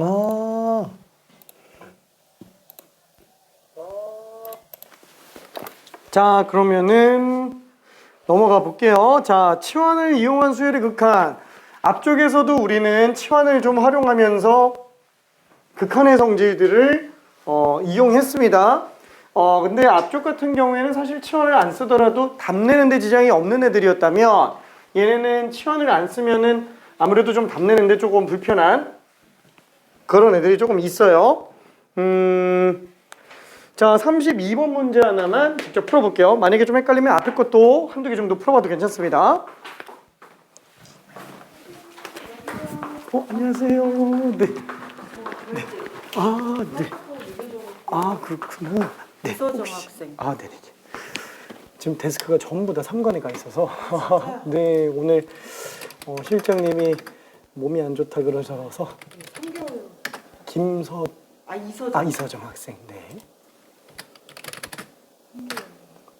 아. 자, 그러면은 넘어가 볼게요. 자, 치환을 이용한 수열의 극한. 앞쪽에서도 우리는 치환을 좀 활용하면서 극한의 성질들을 이용했습니다. 근데 앞쪽 같은 경우에는 사실 치환을 안 쓰더라도 답내는 데 지장이 없는 애들이었다면 얘네는 치환을 안 쓰면은 아무래도 좀 답내는 데 조금 불편한 그런 애들이 조금 있어요. 자, 32번 문제 하나만 직접 풀어볼게요. 만약에 좀 헷갈리면 앞에 것도 한두 개 정도 풀어봐도 괜찮습니다. 안녕하세요. 네. 네. 아, 네. 아, 그렇구나. 네. 이서정 학생. 아, 네네. 지금 데스크가 전부 다 3관에 가 있어서. 네, 오늘 실장님이 몸이 안 좋다 그러셔서. 이서정 학생. 네.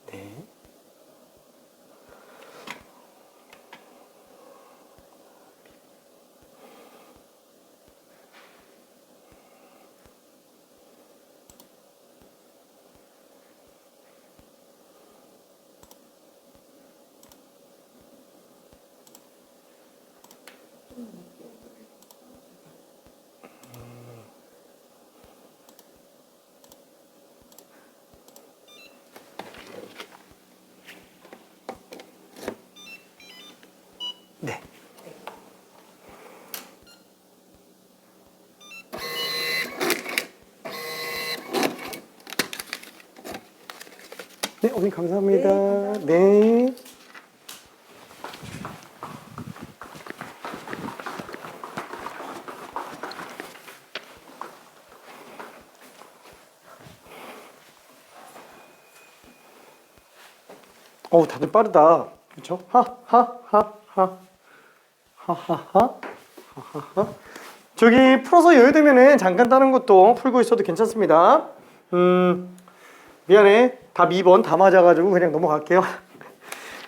네. 네. 네, 어머니 감사합니다. 네. 다들 빠르다. 그렇죠? 저기 풀어서 여유되면은 잠깐 다른 것도 풀고 있어도 괜찮습니다. 미안해. 답 2번 다 맞아가지고 그냥 넘어갈게요.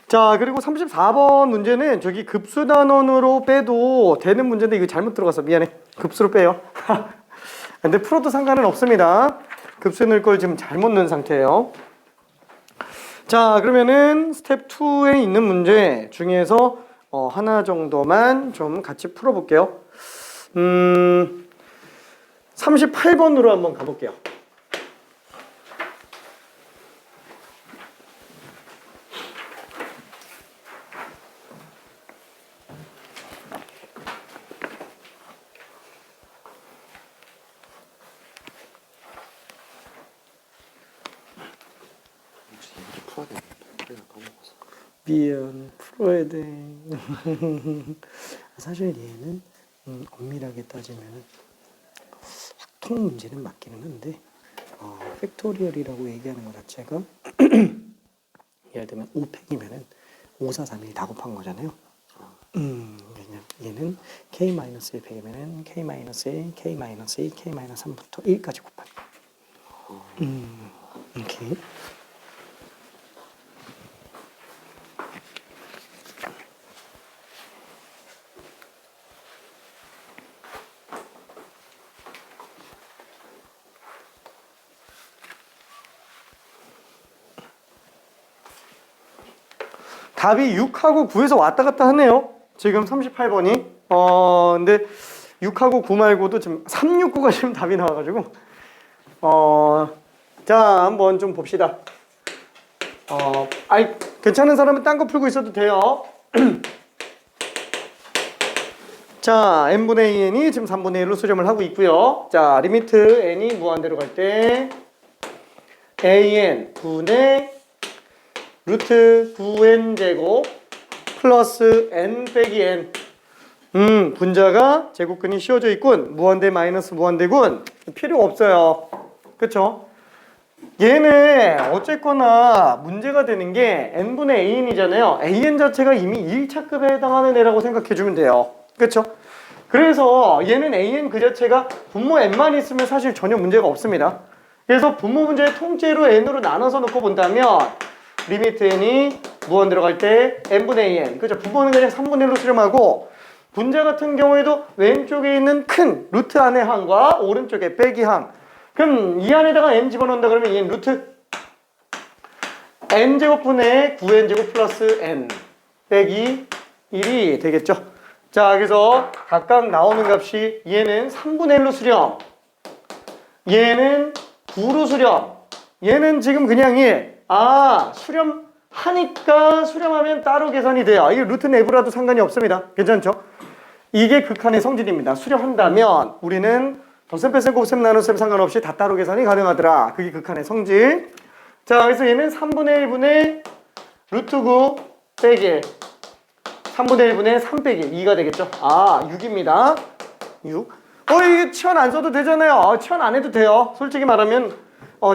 자, 그리고 34번 문제는 저기 급수단원으로 빼도 되는 문제인데 이거 잘못 들어갔어. 미안해. 급수로 빼요. 근데 풀어도 상관은 없습니다. 급수에 넣을 걸 지금 잘못 넣은 상태예요. 자, 그러면은 스텝 2에 있는 문제 중에서 하나 정도만 좀 같이 풀어볼게요. 38번으로 한번 가볼게요. 미안, 풀어야 돼. 사실 얘는 엄밀하게 따지면 학통 문제는 맞기는 한데 팩토리얼이라고 얘기하는 것 자체가 예를 들면 5팩이면은 5, 4, 3, 1 다 곱한 거잖아요. 얘는 K-1팩이면은 K-1, K-2, K-3부터 1까지 곱한 거. 오케이. 답이 6하고 9에서 왔다 갔다 하네요. 지금 38번이. 근데 6하고 9 말고도 지금 3, 6, 9가 지금 답이 나와가지고. 자, 한번 좀 봅시다. 괜찮은 사람은 딴 거 풀고 있어도 돼요. 자, n분의 2n이 지금 3분의 1로 수렴을 하고 있고요. 자, 리미트 n이 무한대로 갈 때 an 분의 루트 9n 제곱 플러스 n 빼기 n. 분자가 제곱근이 씌워져 있군. 무한대 마이너스 무한대군. 필요 없어요. 그쵸? 얘네 어쨌거나 문제가 되는 게 n분의 an이잖아요. an 자체가 이미 1차급에 해당하는 애라고 생각해주면 돼요. 그쵸? 그래서 얘는 an 그 자체가 분모 n만 있으면 사실 전혀 문제가 없습니다. 그래서 분모 문제의 통째로 n으로 나눠서 놓고 본다면 리미트 n이 무한 들어갈 때 n분의 2n. 그죠? 분모는 그냥 3분의 1로 수렴하고 분자 같은 경우에도 왼쪽에 있는 큰 루트 안의 항과 오른쪽에 빼기 항. 그럼 이 안에다가 n 집어넣는다 그러면 얘는 루트 n제곱분의 9n제곱 플러스 n 빼기 1이 되겠죠. 자, 그래서 각각 나오는 값이 얘는 3분의 1로 수렴, 얘는 9로 수렴, 얘는 지금 그냥 1. 아, 수렴하니까 수렴하면 따로 계산이 돼요. 이게 루트 내부라도 상관이 없습니다. 괜찮죠? 이게 극한의 성질입니다. 수렴한다면 우리는 덧셈, 뺄셈, 곱셈, 나눗셈 상관없이 다 따로 계산이 가능하더라. 그게 극한의 성질. 자, 그래서 얘는 3분의 1분의 루트 9 빼기 1. 3분의 1분의 3 빼기 2가 되겠죠. 아, 6입니다. 6. 이게 치환 안 써도 되잖아요. 치환 안 해도 돼요. 솔직히 말하면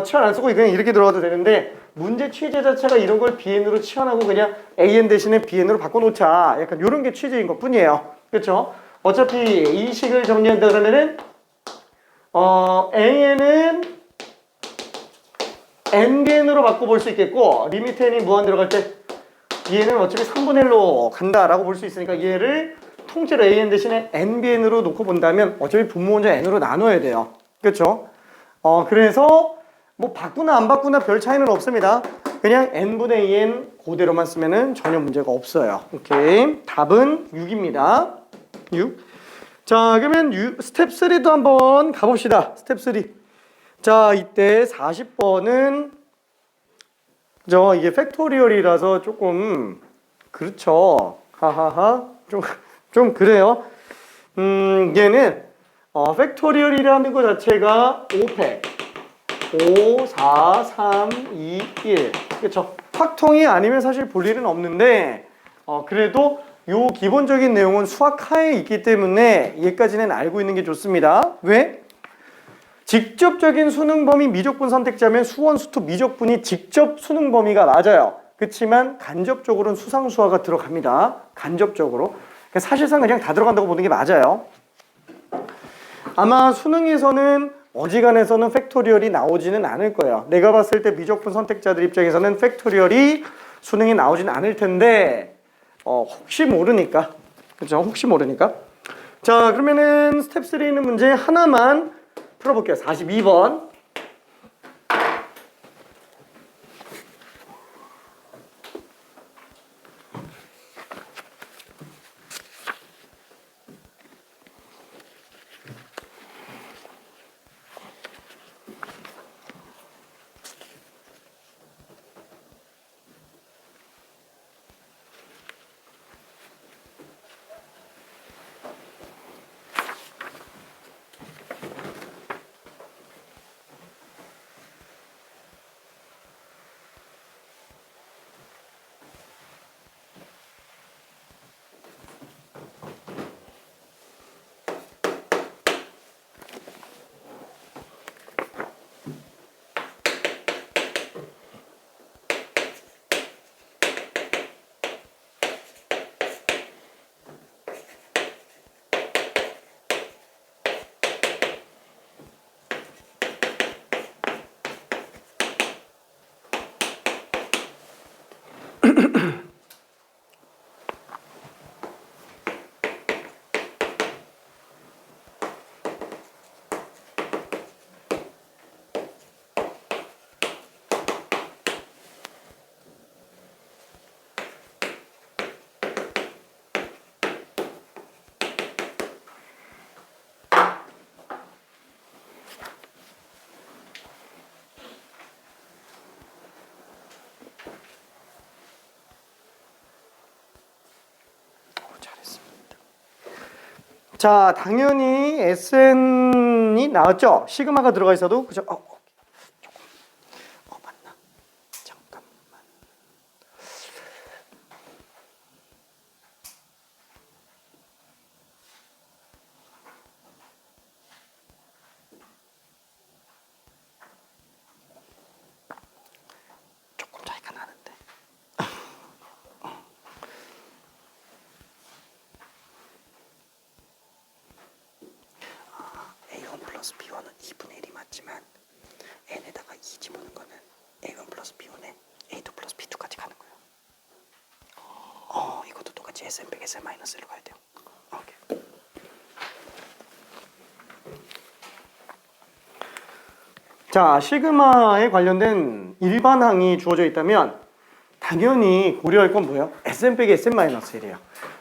치환 안 쓰고 그냥 이렇게 들어가도 되는데 문제 취재 자체가 이런 걸 bn으로 치환하고 그냥 an 대신에 bn으로 바꿔놓자. 약간 이런 게 취재인 것 뿐이에요. 그렇죠? 어차피 이 식을 정리한다 그러면은 an은 nbn으로 바꿔볼 수 있겠고 리미트 n이 무한 들어갈 때 얘는 어차피 3분의 1로 간다라고 볼 수 있으니까 얘를 통째로 an 대신에 nbn으로 놓고 본다면 어차피 분모원자 n으로 나눠야 돼요. 그렇죠? 그래서 뭐 바꾸나 안 바꾸나 별 차이는 없습니다. 그냥 n분의 2n 그대로만 쓰면은 전혀 문제가 없어요. 오케이. 답은 6입니다. 6. 자, 그러면 스텝 3도 한번 가봅시다. 스텝 3. 자, 이때 40번은 이게 팩토리얼이라서 조금 그렇죠. 하하하. 좀 그래요. 얘는 팩토리얼이라는 것 자체가 5팩 5, 4, 3, 2, 1. 그렇죠. 확통이 아니면 사실 볼 일은 없는데 그래도 요 기본적인 내용은 수학하에 있기 때문에 얘까지는 알고 있는 게 좋습니다. 왜? 직접적인 수능 범위 미적분 선택자면 수원, 수투, 미적분이 직접 수능 범위가 맞아요. 그렇지만 간접적으로는 수상수화가 들어갑니다. 간접적으로. 그러니까 사실상 그냥 다 들어간다고 보는 게 맞아요. 아마 수능에서는 어지간해서는 팩토리얼이 나오지는 않을 거예요. 내가 봤을 때 미적분 선택자들 입장에서는 팩토리얼이 수능에 나오진 않을 텐데 혹시 모르니까. 그렇죠? 혹시 모르니까. 자, 그러면은 스텝 3는 문제 하나만 풀어볼게요. 42번. 자, 당연히 SN이 나왔죠? 시그마가 들어가 있어도 그죠? 조금 맞나? 잠깐만. 조금 차이가 나는데. A1 플러스 B1은 2분의 1이 맞지만 n에다가 2 집어넣는 거는 A1 플러스 B1에 A2 플러스 B2까지 가는 거예요. 이것도 똑같이 SM 빼기 SM 마이너스 1로 가야 돼요. 오케이. 자, 시그마에 관련된 일반항이 주어져 있다면 당연히 고려할 건 뭐예요? Sn 빼기 Sn-1이에요.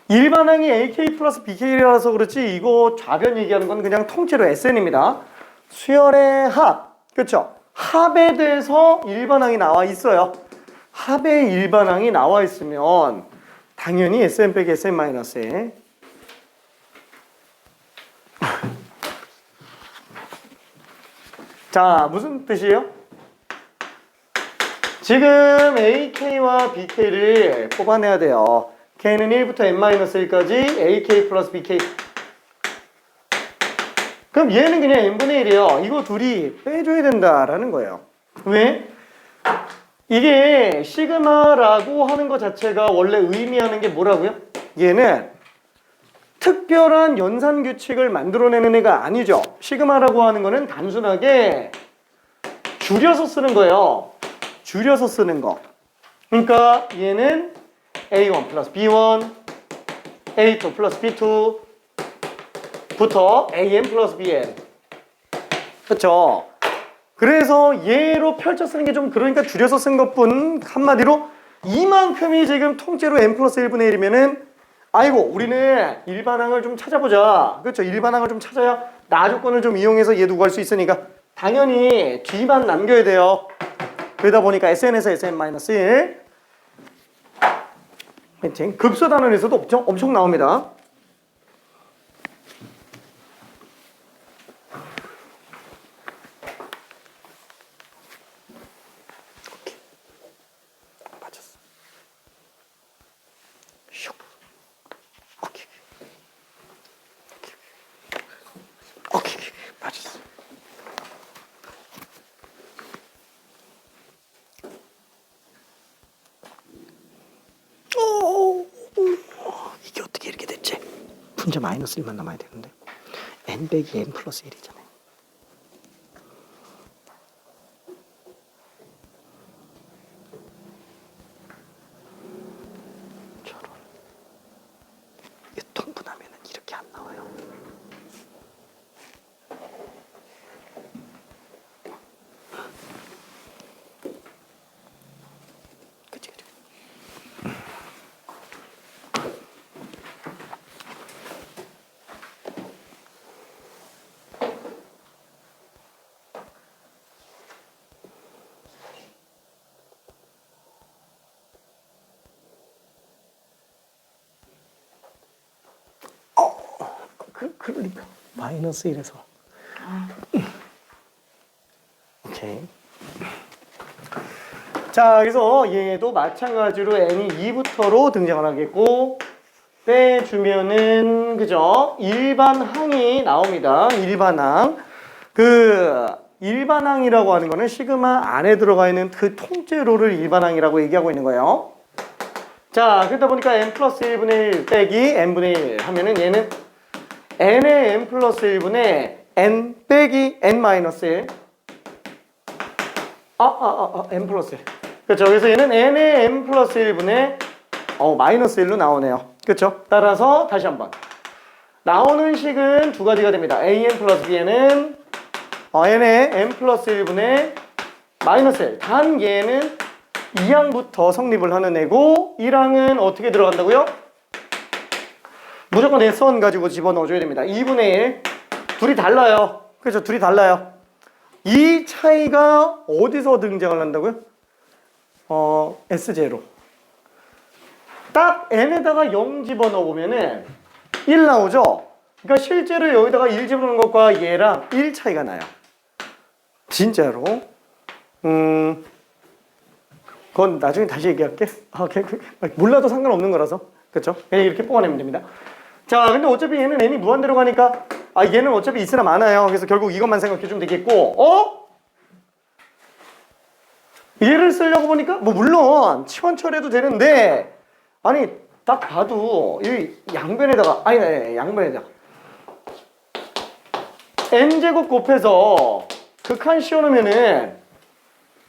일반항이 AK 플러스 BK라서 그렇지 이거 좌변 얘기하는 건 그냥 통째로 Sn입니다. 수열의 합, 그렇죠? 합에 대해서 일반항이 나와 있어요. 합의 일반항이 나와 있으면 당연히 Sn 빼기 Sn-에 자, 무슨 뜻이에요? 지금 AK와 BK를 뽑아내야 돼요. K는 1부터 N-1까지 AK 플러스 BK. 그럼 얘는 그냥 N분의 1이에요. 이거 둘이 빼줘야 된다라는 거예요. 왜? 이게 시그마라고 하는 것 자체가 원래 의미하는 게 뭐라고요? 얘는 특별한 연산 규칙을 만들어내는 애가 아니죠. 시그마라고 하는 거는 단순하게 줄여서 쓰는 거예요. 줄여서 쓰는 거. 그러니까 얘는 A1 플러스 B1, A2 플러스 B2 부터 AN 플러스 BN. 그렇죠? 그래서 얘로 펼쳐 쓰는 게 좀 그러니까 줄여서 쓴 것뿐. 한마디로 이만큼이 지금 통째로 n 플러스 1분의 1이면은 아이고 우리는 일반항을 좀 찾아보자. 그렇죠? 일반항을 좀 찾아야 나조건을 좀 이용해서 얘 두고 갈 수 있으니까 당연히 뒤만 남겨야 돼요. 그러다 보니까 SN에서 SN-1 급수 단원에서도 엄청 나옵니다. 이게 어떻게 이렇게 됐지? 분자 마이너스 1만 남아야 되는데 n 빼기 n 플러스 1이잖아요. 저런 유통분하면 이렇게 안 나와요. 그치. 그러니까 마이너스 1에서 오케이. 자, 그래서 얘도 마찬가지로 n이 2부터로 등장을 하겠고 빼주면은 그죠? 일반항이 나옵니다. 일반항. 그 일반항이라고 하는 거는 시그마 안에 들어가 있는 그 통째로를 일반항이라고 얘기하고 있는 거예요. 자, 그러다 보니까 n 플러스 1분의 1 빼기 n분의 1 하면은 얘는 n의 n 플러스 1분의 n 빼기 n 마이너스 1 n 플러스 1 그렇죠. 그래서 얘는 n의 n 플러스 1분의 마이너스 1로 나오네요. 그렇죠. 따라서 다시 한번 나오는 식은 두 가지가 됩니다. an 플러스 b는 n의 n 플러스 1분의 마이너스 1 단 얘는 2항부터 성립을 하는 애고 1항은 어떻게 들어간다고요? 무조건 S1 가지고 집어넣어줘야 됩니다. 2분의 1 둘이 달라요. 그렇죠. 둘이 달라요. 이 차이가 어디서 등장을 한다고요? S0 딱 n에다가 0 집어넣어보면은 1 나오죠? 그러니까 실제로 여기다가 1 집어넣는 것과 얘랑 1 차이가 나요. 진짜로. 그건 나중에 다시 얘기할게. 몰라도 상관없는 거라서. 그렇죠? 그냥 이렇게 뽑아내면 됩니다. 자, 근데 어차피 얘는 n이 무한대로 가니까 얘는 어차피 있으나 많아요. 그래서 결국 이것만 생각해주면 되겠고 얘를 쓰려고 보니까 물론 치환처리해도 되는데 아니 딱 봐도 이 양변에다가 양변에다가 n제곱 곱해서 극한 씌워놓으면은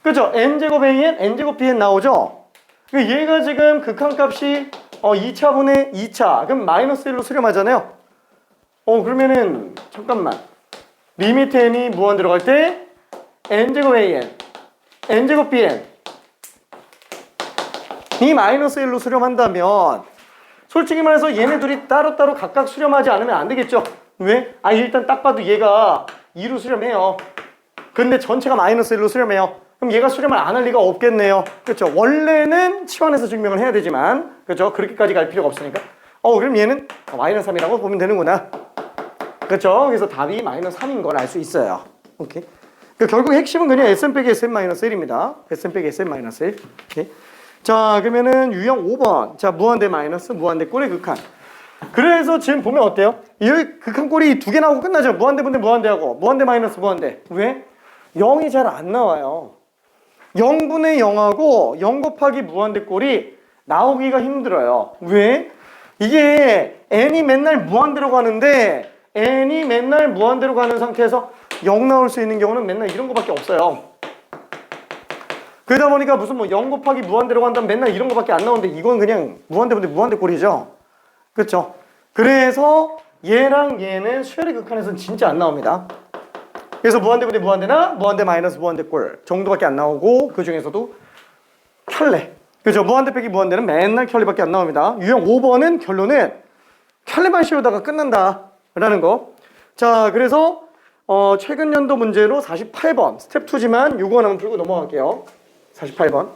그죠? n제곱 an, n제곱 bn 나오죠? 얘가 지금 극한값이 2차분의 2차 그럼 마이너스 1로 수렴하잖아요. 그러면은 잠깐만 리미트 n이 무한 들어갈 때 n제곱 an, n제곱 bn 이 마이너스 1로 수렴한다면 솔직히 말해서 얘네 둘이 따로따로 각각 수렴하지 않으면 안 되겠죠? 왜? 일단 딱 봐도 얘가 2로 수렴해요. 근데 전체가 마이너스 1로 수렴해요. 그럼 얘가 수렴을 안 할 리가 없겠네요. 그렇죠? 원래는 치환해서 증명을 해야 되지만, 그렇죠? 그렇게까지 갈 필요가 없으니까. 그럼 얘는 마이너스 3이라고 보면 되는구나. 그렇죠? 그래서 답이 마이너스 3인 걸 알 수 있어요. 오케이. 그러니까 결국 핵심은 그냥 Sn 빼기 Sn 마이너스 1입니다. Sn 빼기 Sn 마이너스 1. 오케이. 자, 그러면은 유형 5번. 자, 무한대 마이너스 무한대 꼴의 극한. 그래서 지금 보면 어때요? 이 극한 꼴이 두 개 나오고 끝나죠. 무한대 분대 무한대하고 무한대 마이너스 무한대. 왜? 0이 잘 안 나와요. 0분의 0하고 0 곱하기 무한대 꼴이 나오기가 힘들어요. 왜? 이게 n이 맨날 무한대로 가는데 n이 맨날 무한대로 가는 상태에서 0 나올 수 있는 경우는 맨날 이런 거밖에 없어요. 그러다 보니까 무슨 0 곱하기 무한대로 간다면 맨날 이런 거밖에 안 나오는데 이건 그냥 무한대분대 무한대 꼴이죠. 그렇죠? 그래서 얘랑 얘는 수열의 극한에서는 진짜 안 나옵니다. 그래서 무한대분대 무한대나 무한대 마이너스 무한대 꼴 정도밖에 안 나오고 그 중에서도 켤레. 그죠? 무한대 빼기 무한대는 맨날 켤레밖에 안 나옵니다. 유형 5번은 결론은 켤레만 씌우다가 끝난다 라는 거. 자, 그래서 최근 연도 문제로 48번 스텝 2지만 요거 하나만 풀고 넘어갈게요. 48번.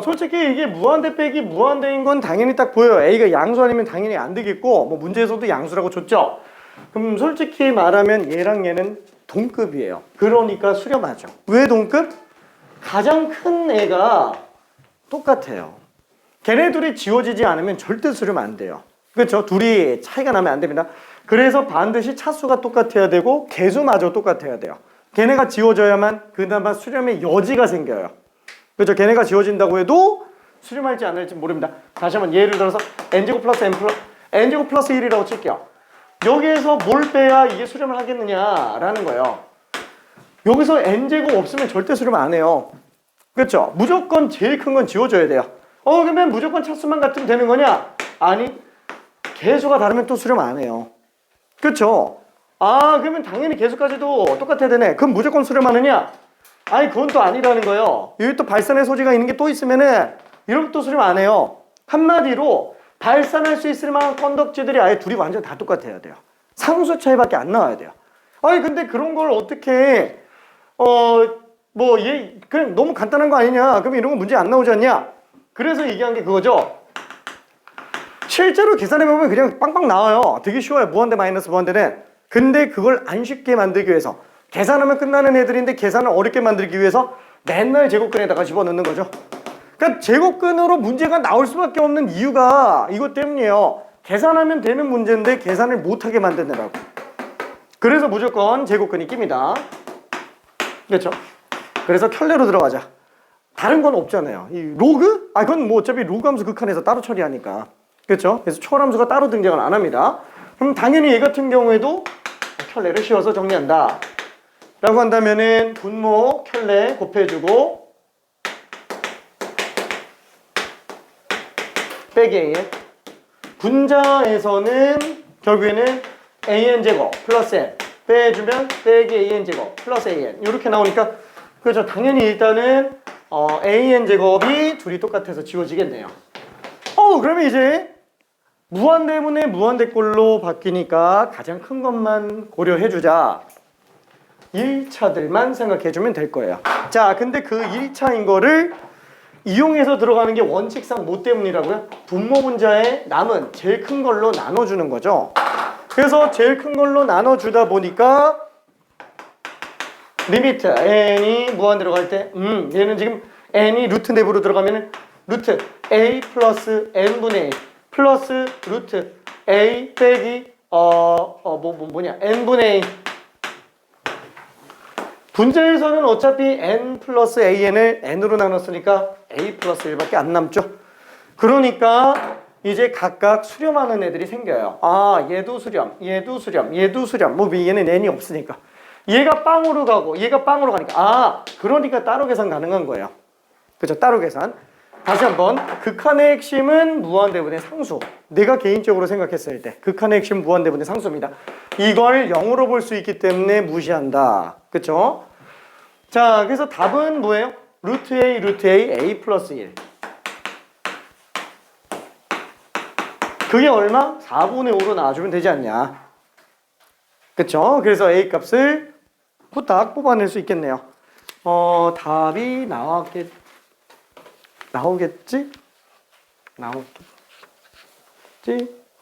솔직히 이게 무한대 빼기 무한대인 건 당연히 딱 보여요. A가 양수 아니면 당연히 안 되겠고 문제에서도 양수라고 줬죠. 그럼 솔직히 말하면 얘랑 얘는 동급이에요. 그러니까 수렴하죠. 왜 동급? 가장 큰 애가 똑같아요. 걔네 둘이 지워지지 않으면 절대 수렴 안 돼요. 그렇죠? 둘이 차이가 나면 안 됩니다. 그래서 반드시 차수가 똑같아야 되고 개수마저 똑같아야 돼요. 걔네가 지워져야만 그나마 수렴의 여지가 생겨요. 그렇죠? 걔네가 지워진다고 해도 수렴할지 안 할지 모릅니다. 다시 한번 예를 들어서 n제곱 플러스 n제곱 플러스 1이라고 칠게요. 여기에서 뭘 빼야 이게 수렴을 하겠느냐라는 거예요. 여기서 n제곱 없으면 절대 수렴 안 해요. 그렇죠? 무조건 제일 큰 건 지워줘야 돼요. 그러면 무조건 차수만 같으면 되는 거냐? 아니, 개수가 다르면 또 수렴 안 해요. 그렇죠? 그러면 당연히 개수까지도 똑같아야 되네. 그럼 무조건 수렴하느냐? 아니, 그건 또 아니라는 거예요. 여기 또 발산의 소지가 있는 게 또 있으면은 이런 것도 수렴 안 해요. 한마디로 발산할 수 있을 만한 건덕지들이 아예 둘이 완전 다 똑같아야 돼요. 상수 차이밖에 안 나와야 돼요. 아니, 근데 그런 걸 어떻게 그냥 너무 간단한 거 아니냐? 그럼 이런 거 문제 안 나오지 않냐? 그래서 얘기한 게 그거죠. 실제로 계산해보면 그냥 빵빵 나와요. 되게 쉬워요. 무한대 마이너스 무한대는. 근데 그걸 안 쉽게 만들기 위해서 계산하면 끝나는 애들인데 계산을 어렵게 만들기 위해서 맨날 제곱근에다가 집어넣는 거죠. 그러니까 제곱근으로 문제가 나올 수밖에 없는 이유가 이것 때문이에요. 계산하면 되는 문제인데 계산을 못하게 만드느라고. 그래서 무조건 제곱근이 낍니다. 그렇죠? 그래서 켤레로 들어가자. 다른 건 없잖아요. 이 로그? 그건 어차피 로그 함수 극한에서 따로 처리하니까. 그렇죠? 그래서 초월함수가 따로 등장을 안 합니다. 그럼 당연히 얘 같은 경우에도 켤레를 씌워서 정리한다 라고 한다면은 분모 켤레 곱해주고 빼기 an. 분자에서는 결국에는 an제곱 플러스 n 빼주면 빼기 an제곱 플러스 an 이렇게 나오니까 그렇죠. 당연히 일단은 an제곱이 둘이 똑같아서 지워지겠네요. 그러면 이제 무한대분의 무한대꼴로 바뀌니까 가장 큰 것만 고려해주자. 1차들만 생각해주면 될 거예요. 자, 근데 그 1차인 거를 이용해서 들어가는 게 원칙상 뭐 때문이라고요? 분모 분자에 남은 제일 큰 걸로 나눠주는 거죠. 그래서 제일 큰 걸로 나눠주다 보니까 리미트 n이 무한 들어갈 때 얘는 지금 n이 루트 내부로 들어가면은 루트 a 플러스 n분의 1 플러스 루트 a 빼기 n분의 1 분자에서는 어차피 n 플러스 an을 n으로 나눴으니까 a 플러스 1밖에 안 남죠. 그러니까 이제 각각 수렴하는 애들이 생겨요. 얘도 수렴, 얘도 수렴, 얘도 수렴. 얘는 n이 없으니까. 얘가 빵으로 가고 얘가 빵으로 가니까 그러니까 따로 계산 가능한 거예요. 그죠? 따로 계산. 다시 한번 극한의 핵심은 무한대분의 상수. 내가 개인적으로 생각했을 때 극한의 핵심 무한대분의 상수입니다. 이걸 0으로 볼 수 있기 때문에 무시한다. 그쵸? 자, 그래서 답은 뭐예요? 루트 A, A 플러스 1. 그게 얼마? 4분의 5로 나와주면 되지 않냐. 그쵸? 그래서 A 값을 후딱 뽑아낼 수 있겠네요. 답이 나오겠지?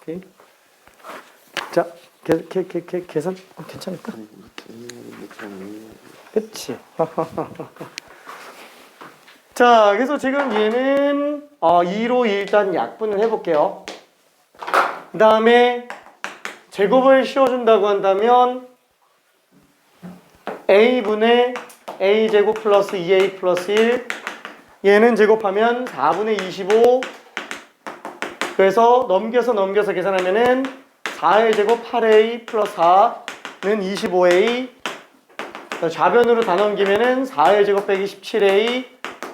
오케이. 자, 계산 괜찮을까? 그치? 자, 그래서 지금 얘는 2로 일단 약분을 해볼게요. 그 다음에 제곱을 씌워준다고 한다면 a분의 a제곱 플러스 2a 플러스 1 얘는 제곱하면 4분의 25 그래서 넘겨서 계산하면은 4의 제곱 8a 플러스 4는 25a 좌변으로 다 넘기면은 4의 제곱 빼기 17a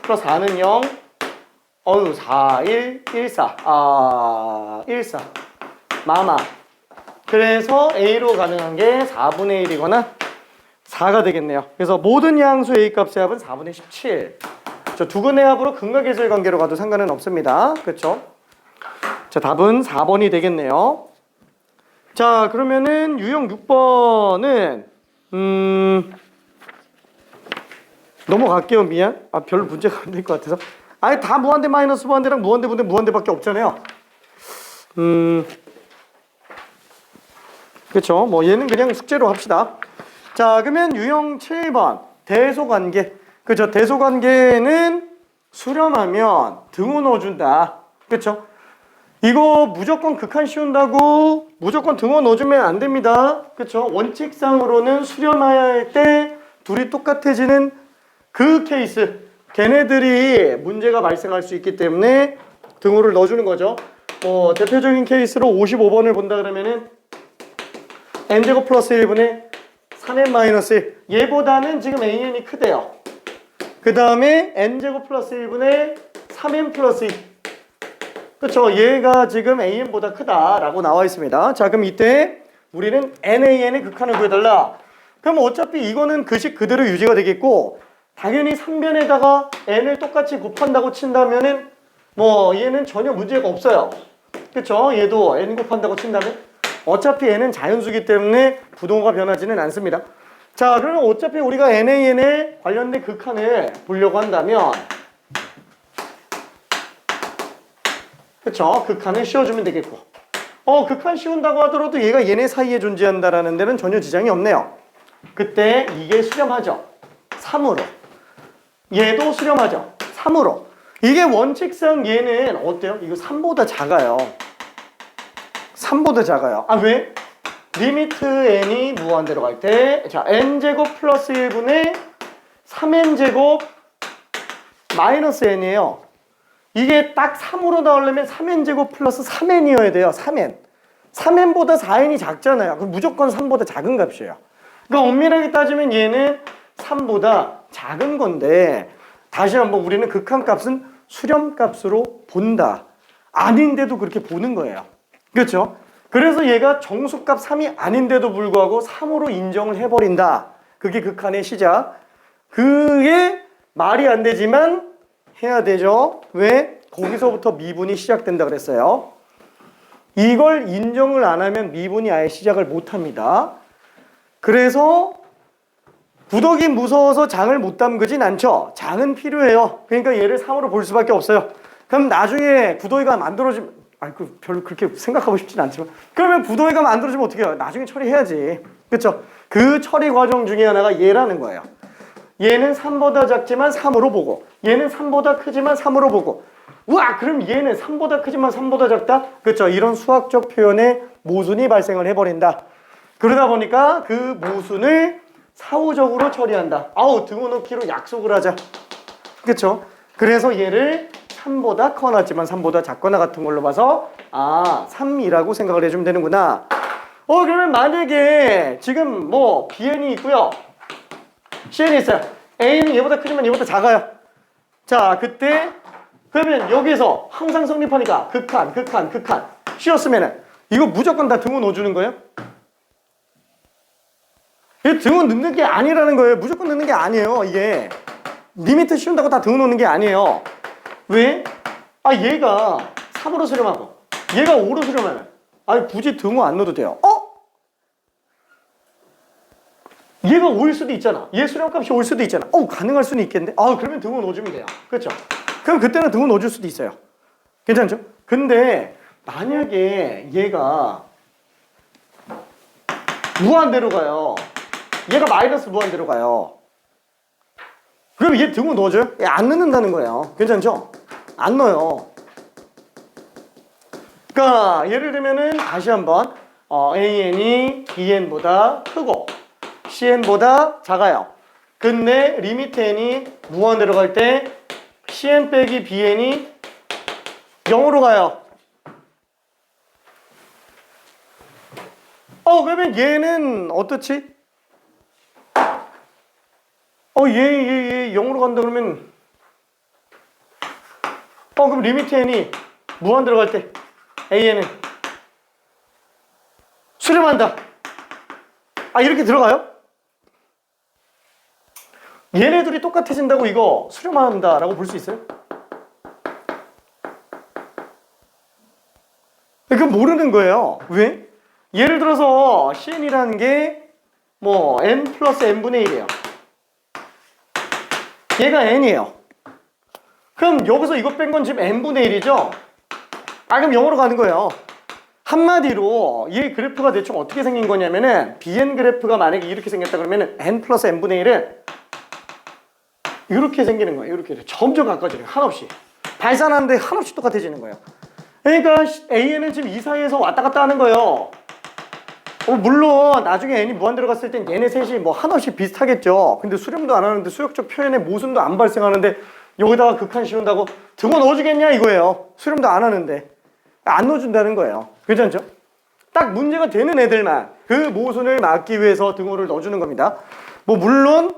플러스 4는 0 4, 1, 1, 4 1, 4 마마 그래서 a로 가능한 게 4분의 1이거나 4가 되겠네요. 그래서 모든 양수 a 값의 합은 4분의 17 두 근의 합으로 근각계절 관계로 가도 상관은 없습니다. 그렇죠? 자, 답은 4번이 되겠네요. 자, 그러면은 유형 6번은 넘어갈게요. 미안. 별로 문제가 안 될 것 같아서. 다 무한대 마이너스 무한대랑 무한대 분대 무한대밖에 없잖아요. 그렇죠? 얘는 그냥 숙제로 합시다. 자, 그러면 유형 7번 대소관계. 그죠? 대소관계는 수렴하면 등호 넣어준다. 그쵸? 이거 무조건 극한 씌운다고 무조건 등호 넣어주면 안 됩니다. 그쵸? 원칙상으로는 수렴해야 할 때 둘이 똑같아지는 그 케이스. 걔네들이 문제가 발생할 수 있기 때문에 등호를 넣어주는 거죠. 대표적인 케이스로 55번을 본다 그러면은 n제곱 플러스 1분의 3n 마이너스 1. 얘보다는 지금 an이 크대요. 그 다음에 n제곱 플러스 1분의 3n 플러스 2. 그쵸? 얘가 지금 an보다 크다라고 나와 있습니다. 자, 그럼 이때 우리는 nan의 극한을 구해달라. 그럼 어차피 이거는 그 식 그대로 유지가 되겠고 당연히 3변에다가 n을 똑같이 곱한다고 친다면은 얘는 전혀 문제가 없어요. 그쵸? 얘도 n 곱한다고 친다면 어차피 n은 자연수기 때문에 부동호가 변하지는 않습니다. 자, 그러면 어차피 우리가 nan에 관련된 극한을 보려고 한다면 그쵸? 극한을 씌워주면 되겠고 극한 씌운다고 하더라도 얘가 얘네 사이에 존재한다라는 데는 전혀 지장이 없네요. 그때 이게 수렴하죠. 3으로 얘도 수렴하죠. 3으로 이게 원칙상 얘는 어때요? 이거 3보다 작아요. 3보다 작아요. 왜? 리미트 n이 무한대로 갈 때 자 n제곱 플러스 1분의 3n제곱 마이너스 n이에요. 이게 딱 3으로 나오려면 3n제곱 플러스 3n이어야 돼요. 3n. 3n보다 4n이 작잖아요. 그럼 무조건 3보다 작은 값이에요. 그러니까 엄밀하게 따지면 얘는 3보다 작은 건데 다시 한번 우리는 극한값은 수렴값으로 본다. 아닌데도 그렇게 보는 거예요. 그렇죠? 그래서 얘가 정수값 3이 아닌데도 불구하고 3으로 인정을 해버린다. 그게 극한의 시작. 그게 말이 안 되지만 해야 되죠. 왜? 거기서부터 미분이 시작된다 그랬어요. 이걸 인정을 안 하면 미분이 아예 시작을 못 합니다. 그래서 부덕이 무서워서 장을 못 담그진 않죠. 장은 필요해요. 그러니까 얘를 3으로 볼 수밖에 없어요. 그럼 나중에 부덕이가 만들어지면 별로 그렇게 생각하고 싶진 않지만 그러면 부덕이가 만들어지면 어떻게 해요? 나중에 처리해야지. 그렇죠? 그 처리 과정 중에 하나가 얘라는 거예요. 얘는 3보다 작지만 3으로 보고 얘는 3보다 크지만 3으로 보고 우와 그럼 얘는 3보다 크지만 3보다 작다? 그렇죠? 이런 수학적 표현에 모순이 발생을 해버린다. 그러다 보니까 그 모순을 사후적으로 처리한다. 아우 등호넣기로 약속을 하자. 그렇죠? 그래서 얘를 3보다 커놨지만 3보다 작거나 같은 걸로 봐서 3이라고 생각을 해주면 되는구나. 그러면 만약에 지금 뭐 bn이 있고요. cn이 있어요. a는 얘보다 크지만 얘보다 작아요. 자 그때 그러면 여기서 항상 성립하니까 극한 씌웠으면은 이거 무조건 다 등호 넣어주는 거예요? 이게 등호 넣는 게 아니라는 거예요. 무조건 넣는 게 아니에요. 이게 리미트 씌운다고 다 등호 넣는 게 아니에요. 왜? 얘가 3으로 수렴하고 얘가 5로 수렴하면 굳이 등호 안 넣어도 돼요. 얘가 5일 수도 있잖아. 얘 수렴값이 5일 수도 있잖아. 가능할 수는 있겠는데? 그러면 등호 넣어주면 돼요. 그렇죠? 그럼 그때는 등호 넣어줄 수도 있어요. 괜찮죠? 근데 만약에 얘가 무한대로 가요. 얘가 마이너스 무한대로 가요. 그럼 얘 등호 넣어줘요? 얘 안 넣는다는 거예요. 괜찮죠? 안 넣어요. 그러니까 예를 들면은 다시 한번 AN이 BN보다 크고 CN보다 작아요. 근데 리미트 N이 무한대로 갈 때 CN 빼기 BN이 0으로 가요. 그러면 얘는 어떻지? 얘 0으로 간다 그러면 그럼 리미트 N이 무한대로 갈 때 AN은 수렴한다. 이렇게 들어가요? 얘네들이 똑같아진다고 이거 수렴한다라고 볼 수 있어요? 그건 모르는 거예요. 왜? 예를 들어서 CN이라는 게 뭐 n 플러스 n분의 1이에요. 얘가 n이에요. 그럼 여기서 이거 뺀 건 지금 n분의 1이죠? 그럼 0으로 가는 거예요. 한마디로 이 그래프가 대충 어떻게 생긴 거냐면은 bn 그래프가 만약에 이렇게 생겼다 그러면은 n 플러스 n분의 1은 이렇게 생기는 거예요. 이렇게 점점 가까워지는 거예요. 한없이 발산하는데 한없이 똑같아지는 거예요. 그러니까 AN은 지금 이 사이에서 왔다 갔다 하는 거예요. 물론 나중에 n이 무한대로 갔을 땐 얘네 셋이 뭐 한없이 비슷하겠죠. 근데 수렴도 안 하는데 수역적 표현에 모순도 안 발생하는데 여기다가 극한 씌운다고 등호 넣어주겠냐 이거예요. 수렴도 안 하는데 안 넣어준다는 거예요. 괜찮죠? 딱 문제가 되는 애들만 그 모순을 막기 위해서 등호를 넣어주는 겁니다. 뭐 물론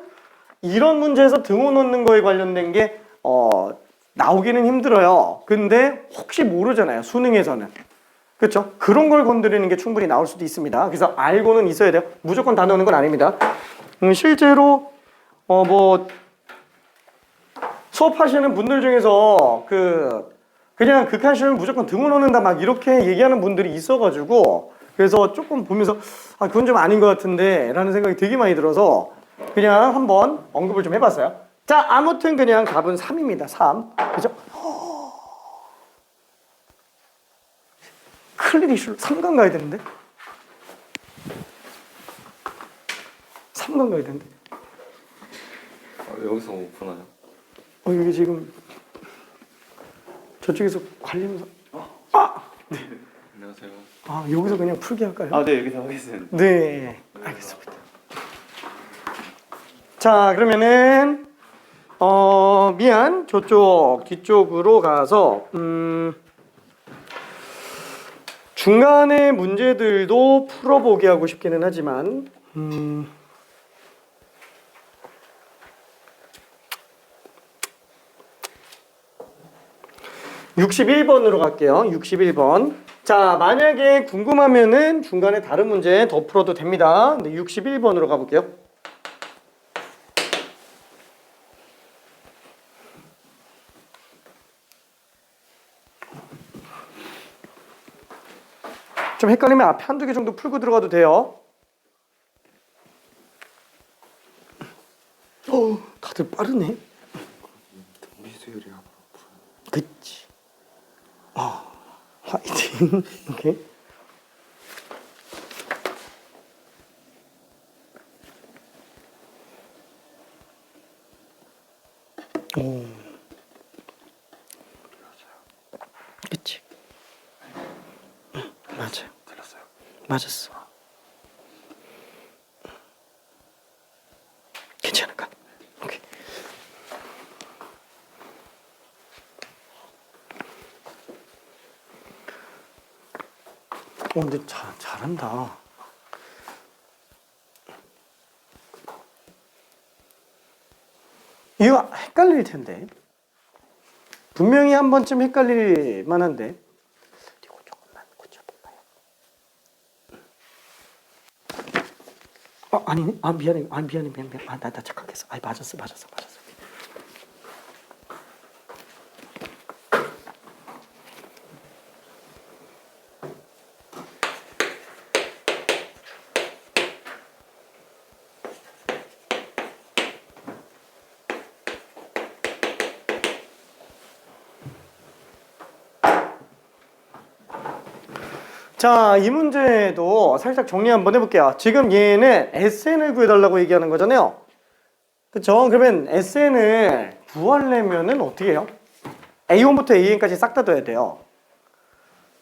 이런 문제에서 등호 넣는 거에 관련된 게 나오기는 힘들어요. 근데 혹시 모르잖아요. 수능에서는. 그렇죠? 그런 걸 건드리는 게 충분히 나올 수도 있습니다. 그래서 알고는 있어야 돼요. 무조건 다 넣는 건 아닙니다. 실제로 뭐 수업하시는 분들 중에서 그냥 극한 시험을 무조건 등호 넣는다 막 이렇게 얘기하는 분들이 있어가지고 그래서 조금 보면서 그건 좀 아닌 것 같은데 라는 생각이 되게 많이 들어서 그냥 한번 언급을 좀 해봤어요. 자, 아무튼 그냥 답은 3입니다. 3. 그죠? 클릭 이슈로 3강 가야 되는데? 3강 가야 되는데? 여기서 오픈하냐? 여기 지금 저쪽에서 관리면서 네. 안녕하세요. 여기서 그냥 풀게 할까요? 네, 여기서 하겠습니다. 네, 알겠습니다. 자, 그러면은 미안. 저쪽 뒤쪽으로 가서 중간에 문제들도 풀어보게 하고 싶기는 하지만 61번으로 갈게요. 61번. 자, 만약에 궁금하면은 중간에 다른 문제 더 풀어도 됩니다. 근데 61번으로 가볼게요. 좀 헷갈리면 앞에 한두 개 정도 풀고 들어가도 돼요. 다들 빠르네. 우리 수율이가 바로 그치. 화이팅. 오케이. 오. 그치. 맞아요. 틀렸어요. 맞았어. 괜찮을까? 오케이. 근데 잘한다. 이거 헷갈릴 텐데. 분명히 한 번쯤 헷갈릴 만한데. 이거 조금만 고쳐볼까요? 아니네. 미안해. 미안해. 나 착각했어. 맞았어. 자, 이 문제도 살짝 정리 한번 해볼게요. 지금 얘는 SN을 구해달라고 얘기하는 거잖아요. 그쵸? 그러면 SN을 구하려면은 어떻게 해요? A1부터 AN까지 싹 다 둬야 돼요.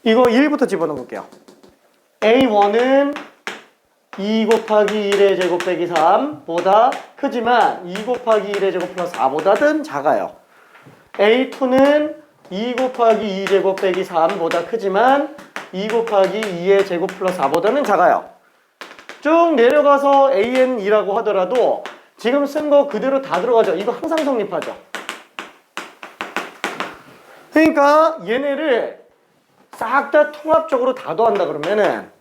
이거 1부터 집어넣어 볼게요. A1은 2 곱하기 1의 제곱 빼기 3보다 크지만 2 곱하기 1의 제곱 플러스 4보다는 작아요. A2는 2 곱하기 2제곱 빼기 3보다 크지만 2 곱하기 2의 제곱 플러스 4보다는 작아요. 쭉 내려가서 AN이라고 하더라도 지금 쓴 거 그대로 다 들어가죠. 이거 항상 성립하죠. 그러니까 얘네를 싹 다 통합적으로 다 더한다 그러면은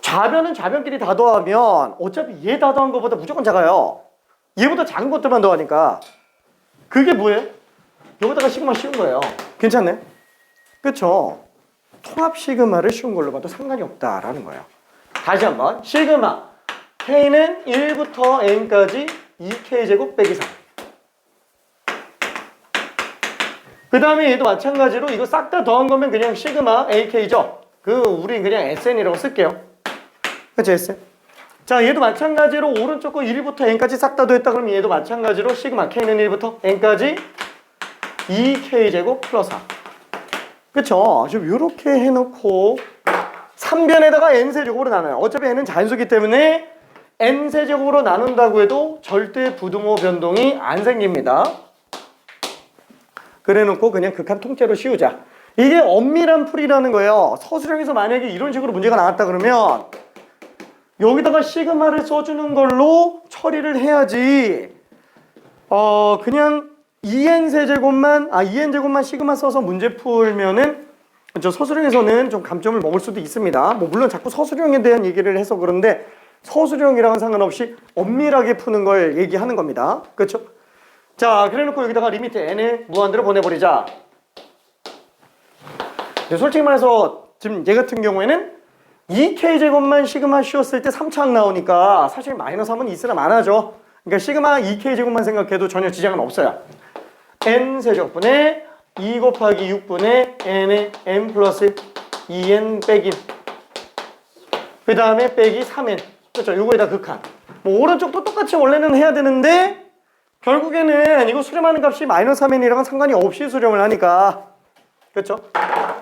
좌변은 좌변끼리 다 더하면 어차피 얘 다 더한 것보다 무조건 작아요. 얘보다 작은 것들만 더하니까. 그게 뭐예요? 여기다가 시그마 씌운 거예요. 괜찮네? 그쵸? 통합 시그마를 씌운 걸로 봐도 상관이 없다라는 거예요. 다시 한번 시그마 K는 1부터 N까지 2K제곱 빼기 3. 그 다음에 얘도 마찬가지로 이거 싹 다 더한 거면 그냥 시그마 AK죠. 우린 그냥 SN이라고 쓸게요. 그치 SN. 자, 얘도 마찬가지로 오른쪽 거 1부터 N까지 싹 다 더했다 그러면 얘도 마찬가지로 시그마 K는 1부터 N까지 2K제곱 플러스 4. 그쵸? 좀 이렇게 해놓고 3변에다가 N세제곱으로 나눠요. 어차피 N은 자연수기 때문에 N세제곱으로 나눈다고 해도 절대 부등호 변동이 안 생깁니다. 그래놓고 그냥 극한 통째로 씌우자. 이게 엄밀한 풀이라는 거예요. 서술형에서 만약에 이런 식으로 문제가 나왔다 그러면 여기다가 시그마를 써주는 걸로 처리를 해야지. 그냥 2n제곱만 시그마 써서 문제 풀면은 저 서술형에서는 좀 감점을 먹을 수도 있습니다. 물론 자꾸 서술형에 대한 얘기를 해서 그런데 서술형이랑은 상관없이 엄밀하게 푸는 걸 얘기하는 겁니다. 그렇죠? 자, 그래놓고 여기다가 리미트 n을 무한대로 보내버리자. 근데 솔직히 말해서 지금 얘 같은 경우에는 2k제곱만 시그마 씌웠을 때 3차항 나오니까 사실 마이너스 3은 있으나 많아져. 그러니까 시그마 2k제곱만 생각해도 전혀 지장은 없어요. n세제곱분의 2 곱하기 6분의 n의 n 플러스 2n 빼기 그 다음에 빼기 3n. 그렇죠? 요거에다 극한. 오른쪽도 똑같이 원래는 해야 되는데 결국에는 이거 수렴하는 값이 마이너스 3n이랑은 상관이 없이 수렴을 하니까. 그렇죠?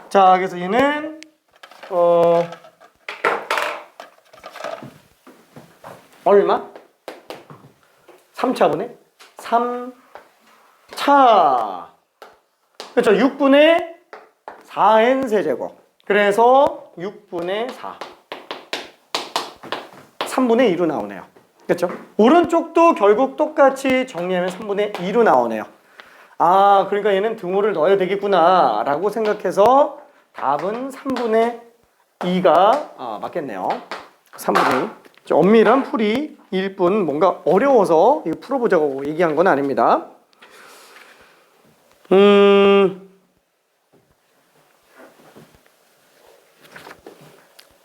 자, 그래서 얘는 얼마? 3차분의 3차. 그렇죠. 6분의 4n 세제곱. 그래서 6분의 4. 3분의 2로 나오네요. 그렇죠? 오른쪽도 결국 똑같이 정리하면 3분의 2로 나오네요. 아, 그러니까 얘는 등호를 넣어야 되겠구나 라고 생각해서 답은 3분의 2가 맞겠네요. 3분의 2. 엄밀한 풀이일 뿐 뭔가 어려워서 이거 풀어보자고 얘기한 건 아닙니다.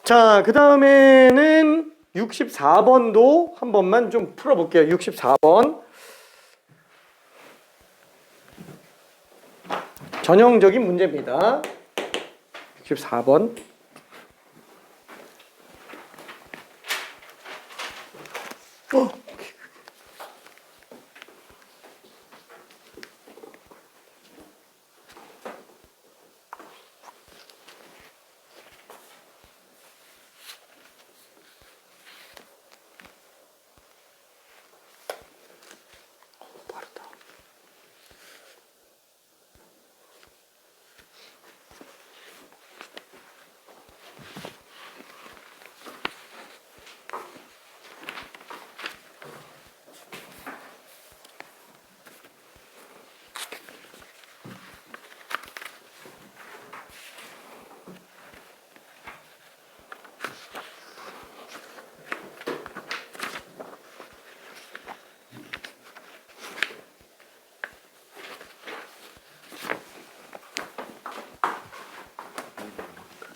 자, 그 다음에는 64번도 한 번만 좀 풀어볼게요. 64번. 전형적인 문제입니다. 64번. 빠르다.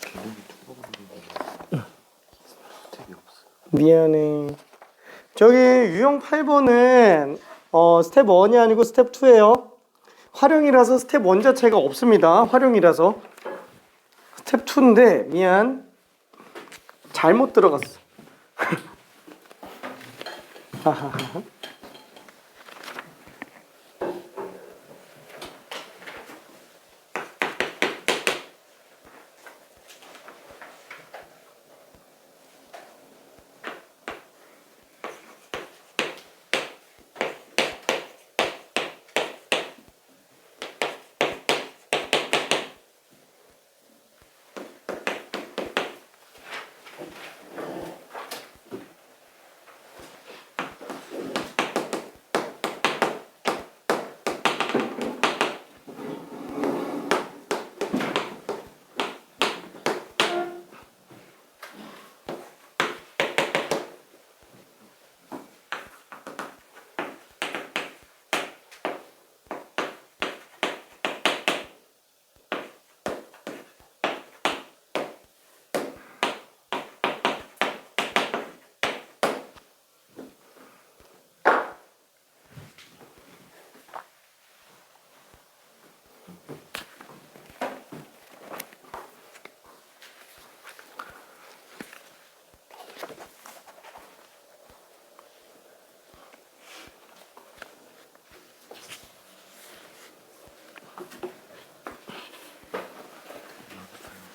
그 개념이 두꺼운 스텝이 없어. 미안해. 저기 유형 8번은 스텝 1이 아니고 스텝 2예요. 활용이라서 스텝 1 자체가 없습니다. 활용이라서. 스텝 2인데 미안. 잘못 들어갔어. 하하하.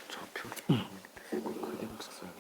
좌표를 그냥 썼어요.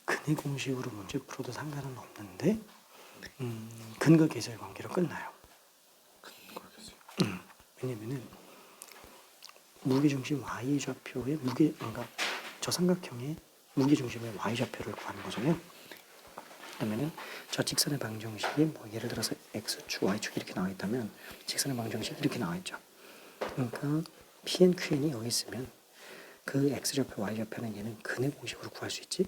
근의 공식으로 문제 풀어도 상관은 없는데 근거 계절 관계로 끝나요. 그러겠어요. 왜냐면은 무게중심 y 좌표의 그러니까 저 삼각형의 무게중심의 y 좌표를 구하는 거잖아요. 그러면은 저 직선의 방정식이 뭐 예를 들어서 x축, y축 이렇게 나와 있다면 직선의 방정식이 이렇게 나와 있죠. 그러니까 Pn, Qn이 여기 있으면 그 x좌표, y좌표는 얘는 근의 공식으로 구할 수 있지.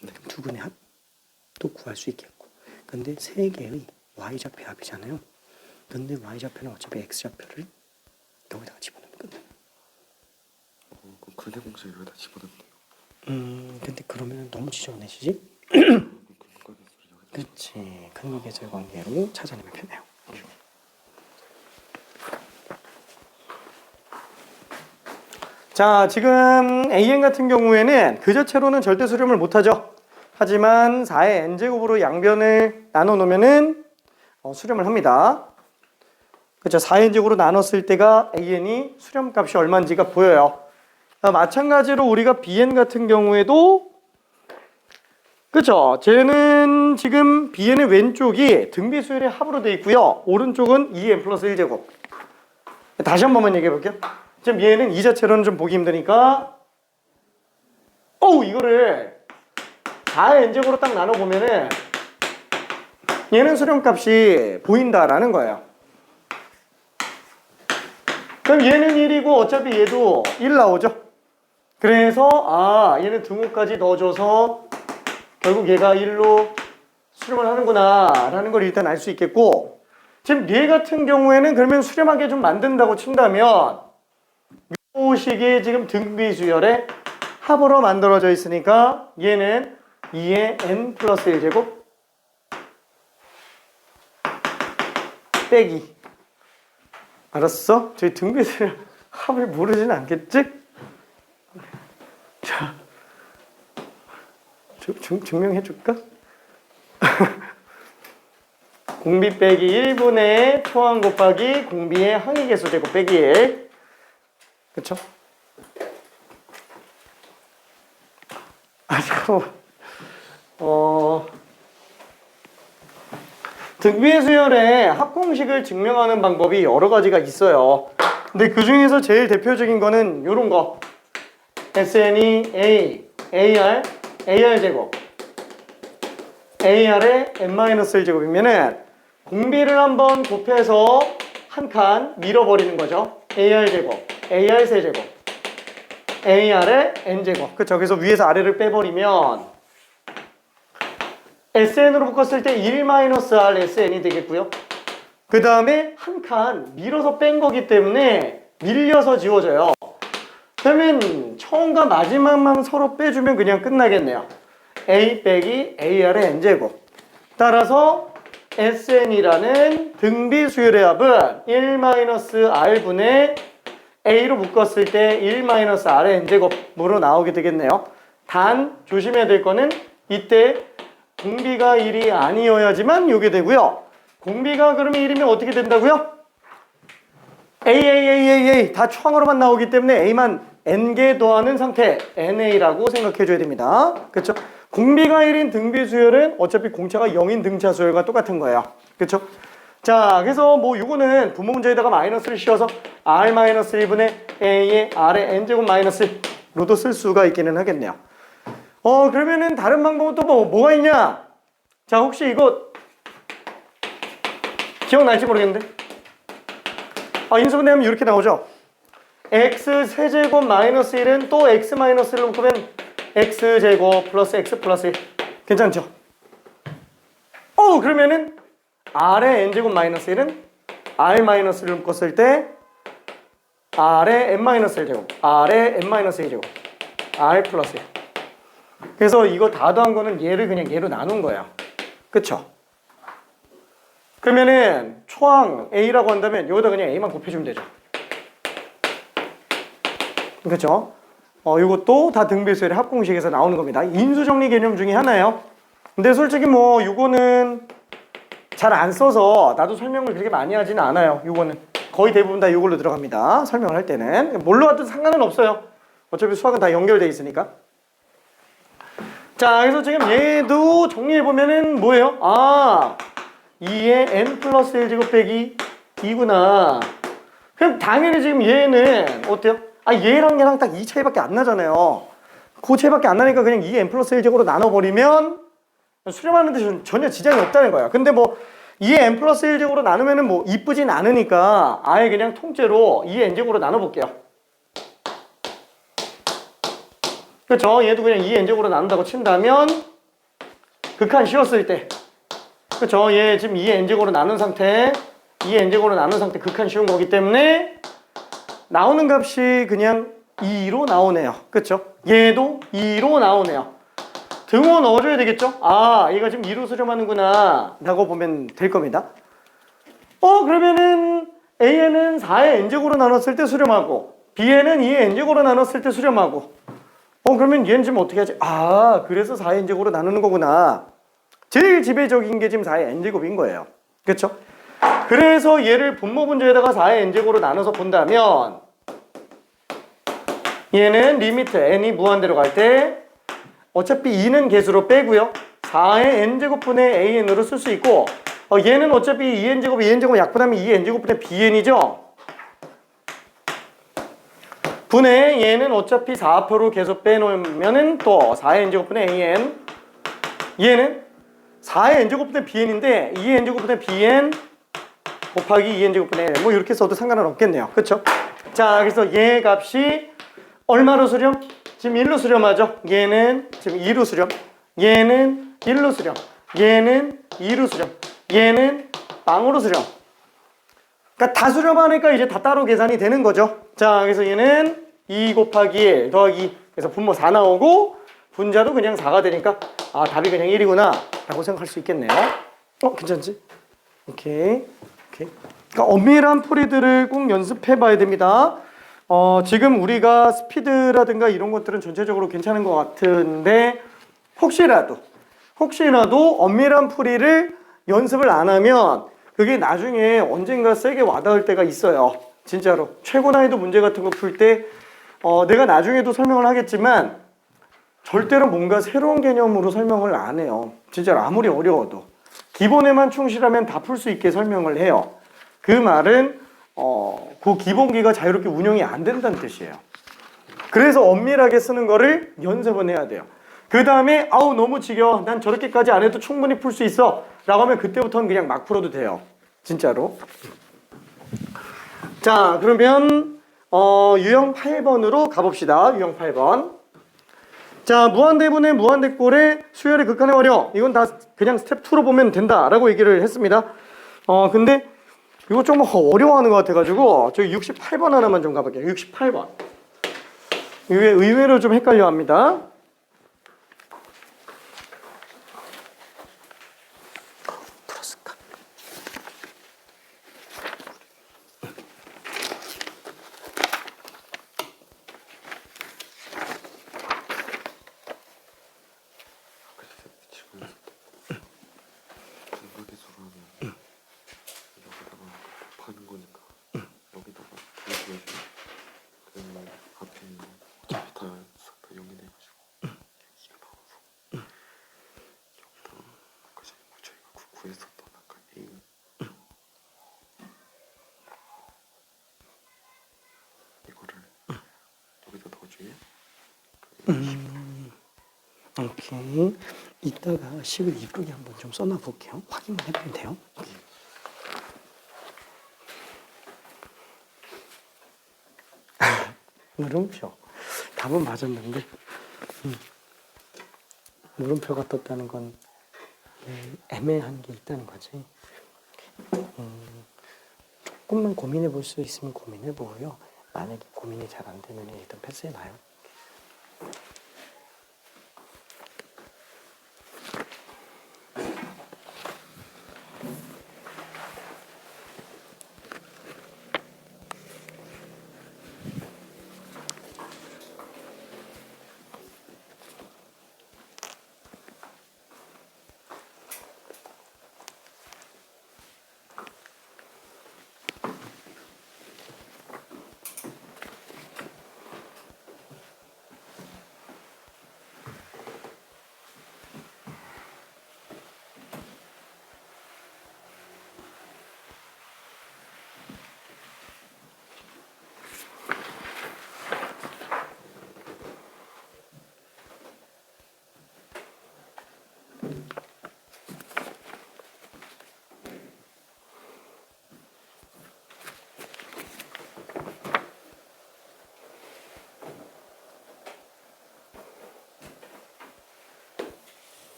그럼 두 근의 합도 구할 수 있겠고. 근데 세 개의 y좌표 합이잖아요. 근데 y좌표는 어차피 x좌표를 여기다가 집어넣으면 끝나요. 그럼 근해공사 여기다 집어넣는데요. 근데 그러면 너무 지저분해지지? 근각의 소리 여기다. 그치. 근각계절 관계로 찾아내면 편해요. 자, 지금 AN 같은 경우에는 그 자체로는 절대 수렴을 못하죠. 하지만 4의 n제곱으로 양변을 나눠 놓으면은 수렴을 합니다. 그렇죠. 4의 n제곱으로 나눴을 때가 AN이 수렴값이 얼마인지가 보여요. 마찬가지로 우리가 BN 같은 경우에도 그렇죠. 쟤는 지금 BN의 왼쪽이 등비수열의 합으로 되어 있고요. 오른쪽은 2n 플러스 1제곱. 다시 한 번만 얘기해 볼게요. 지금 얘는 이 자체로는 좀 보기 힘드니까 이거를 4의 n제곱으로 딱 나눠보면은 얘는 수렴값이 보인다라는 거예요. 그럼 얘는 1이고 어차피 얘도 1 나오죠. 그래서 얘는 등호까지 넣어줘서 결국 얘가 1로 수렴을 하는구나 라는 걸 일단 알 수 있겠고, 지금 얘 같은 경우에는 그러면 수렴하게 좀 만든다고 친다면 이 식이 지금 등비수열의 합으로 만들어져 있으니까 얘는 2의 n 플러스 1제곱 빼기. 알았어? 저희 등비수열 합을 모르진 않겠지? 자, 증명해 줄까? 공비 빼기 1분의 초항 곱하기 공비의 항의계수 제곱 빼기 1. 그쵸? 잠깐만. 등비의 수열의 합공식을 증명하는 방법이 여러 가지가 있어요. 근데 그 중에서 제일 대표적인 거는 요런 거. SN이 A, AR, AR 제곱. AR의 n-1제곱이면은 공비를 한번 곱해서 한 칸 밀어버리는 거죠. AR 제곱, AR 세제곱, AR의 n제곱. 그쵸? 그래서 위에서 아래를 빼버리면 SN으로 묶었을 때 1-R SN이 되겠고요. 그 다음에 한 칸 밀어서 뺀 거기 때문에 밀려서 지워져요. 그러면 처음과 마지막만 서로 빼주면 그냥 끝나겠네요. A 빼기 AR의 n제곱. 따라서 SN이라는 등비 수열의 합은 1-R분의 A로 묶었을 때 1-R의 n제곱으로 나오게 되겠네요. 단 조심해야 될 거는 이때 공비가 1이 아니어야지만 요게 되고요. 공비가 그러면 1이면 어떻게 된다고요? A 다 초항으로만 나오기 때문에 A만 n개 더하는 상태 NA라고 생각해 줘야 됩니다. 그렇죠? 공비가 1인 등비 수열은 어차피 공차가 0인 등차 수열과 똑같은 거예요. 그렇죠? 자, 그래서 뭐 요거는 부모 문제에다가 마이너스를 씌워서 R-1분의 A의 R의 n제곱 마이너스로도 쓸 수가 있기는 하겠네요. 그러면은 다른 방법은 또 뭐가 있냐? 자, 혹시 이거 기억날지 모르겠는데? 인수분해하면 이렇게 나오죠? x 세제곱 마이너스 1은 또 x 마이너스를 묶으면 x제곱 플러스 x 플러스 1. 괜찮죠? 그러면은 r의 n제곱 마이너스 1은 r 마이너스를 묶었을 때 r의 n 마이너스 1제곱, r의 n 마이너스 2제곱, r 플러스 1. 그래서 이거 다 더한 거는 얘를 그냥 얘로 나눈 거예요. 그쵸? 그러면은 초항 A라고 한다면 여기다 그냥 A만 곱해주면 되죠. 그쵸? 이것도 다 등비수열의 합공식에서 나오는 겁니다. 인수정리 개념 중에 하나예요. 근데 솔직히 뭐 요거는 잘 안 써서 나도 설명을 그렇게 많이 하지는 않아요. 요거는 거의 대부분 다 이걸로 들어갑니다. 설명을 할 때는 뭘로 하든 상관은 없어요. 어차피 수학은 다 연결돼 있으니까. 자, 그래서 지금 얘도 정리해보면은 뭐예요? 2의 n 플러스 1제곱 빼기 2구나. 그럼 당연히 지금 얘는 어때요? 얘랑 얘랑 딱 이 차이밖에 안 나잖아요. 그 차이밖에 안 나니까 그냥 2n 플러스 1제곱으로 나눠버리면 수렴하는데 전혀 지장이 없다는 거야. 근데 뭐 2의 n 플러스 1제곱으로 나누면은 뭐 이쁘진 않으니까 아예 그냥 통째로 2의 n제곱으로 나눠볼게요. 그렇죠? 얘도 그냥 2의 n제곱으로 나눈다고 친다면 극한 씌웠을 때, 그렇죠? 얘 지금 2의 n제곱으로 나눈 상태, 2의 n제곱으로 나눈 상태 극한 씌운 거기 때문에 나오는 값이 그냥 2로 나오네요. 그쵸? 얘도 2로 나오네요. 등호 넣어줘야 되겠죠? 아, 얘가 지금 2로 수렴하는구나 라고 보면 될 겁니다. 그러면은 A에는 4의 n제곱으로 나눴을 때 수렴하고 B에는 2의 n제곱으로 나눴을 때 수렴하고 그러면 얘는 지금 어떻게 하지? 아, 그래서 4의 n제곱으로 나누는 거구나. 제일 지배적인 게 지금 4의 n제곱인 거예요. 그쵸? 그래서 얘를 분모 분자에다가 4의 n제곱으로 나눠서 본다면 얘는 리미트 n이 무한대로 갈 때 어차피 2는 개수로 빼고요. 4의 n제곱분의 an으로 쓸 수 있고 얘는 어차피 2n제곱 약분하면 2n제곱분의 bn이죠. 분의 얘는 어차피 4표로 계속 빼놓으면은 또 4의 n제곱분의 an 얘는 4의 n제곱분의 bn인데 2의 n제곱분의 bn 곱하기 2n제곱분의 n 뭐 이렇게 써도 상관은 없겠네요. 그쵸? 자, 그래서 얘 값이 얼마로 수렴? 지금 1로 수렴하죠. 얘는 지금 2로 수렴, 얘는 1로 수렴, 얘는 2로 수렴, 얘는 빵으로 수렴. 그러니까 다 수렴하니까 이제 다 따로 계산이 되는 거죠. 자, 그래서 얘는 2 곱하기 1 더하기 그래서 분모 4 나오고 분자도 그냥 4가 되니까 아, 답이 그냥 1이구나 라고 생각할 수 있겠네요. 괜찮지? 오케이. 그러니까 엄밀한 풀이들을 꼭 연습해 봐야 됩니다. 지금 우리가 스피드라든가 이런 것들은 전체적으로 괜찮은 것 같은데 혹시라도 엄밀한 풀이를 연습을 안 하면 그게 나중에 언젠가 세게 와닿을 때가 있어요. 진짜로 최고 난이도 문제 같은 거 풀 때 내가 나중에도 설명을 하겠지만 절대로 뭔가 새로운 개념으로 설명을 안 해요. 진짜로 아무리 어려워도 기본에만 충실하면 다 풀 수 있게 설명을 해요. 그 말은 그 기본기가 자유롭게 운영이 안 된다는 뜻이에요. 그래서 엄밀하게 쓰는 거를 연습은 해야 돼요. 그 다음에 아우 너무 지겨워 난 저렇게까지 안 해도 충분히 풀 수 있어 라고 하면 그때부터는 그냥 막 풀어도 돼요. 진짜로. 자, 그러면 유형 8번으로 가봅시다. 유형 8번. 자, 무한대분의 무한대꼴의 수열의 극한의 어려 이건 다 그냥 스텝 2로 보면 된다라고 얘기를 했습니다. 근데 이거 좀 어려워하는 것 같아가지고 저희 68번 하나만 좀 가볼게요. 68번. 이게 의외로 좀 헷갈려 합니다. 풀었을까? 분각계수로 하면 여기다가 곱하는 거니까 여기다가 더해줘야지. 그러면 앞에 있는 거 어차피 다 0이 돼가지고 2가 나와서 여기다가 아까 전에 뭐 저희가 구했었던 아까 A 이거를 여기다 넣어주면 오케이. 이따가 식을 이쁘게 한번 좀 써놔 볼게요. 확인만 해보면 돼요. 물음표. 답은 맞았는데 물음표가 떴다는 건 애매한 게 있다는 거지. 조금만 고민해 볼 수 있으면 고민해 보고요. 만약에 고민이 잘 안 되면 일단 패스해 놔요.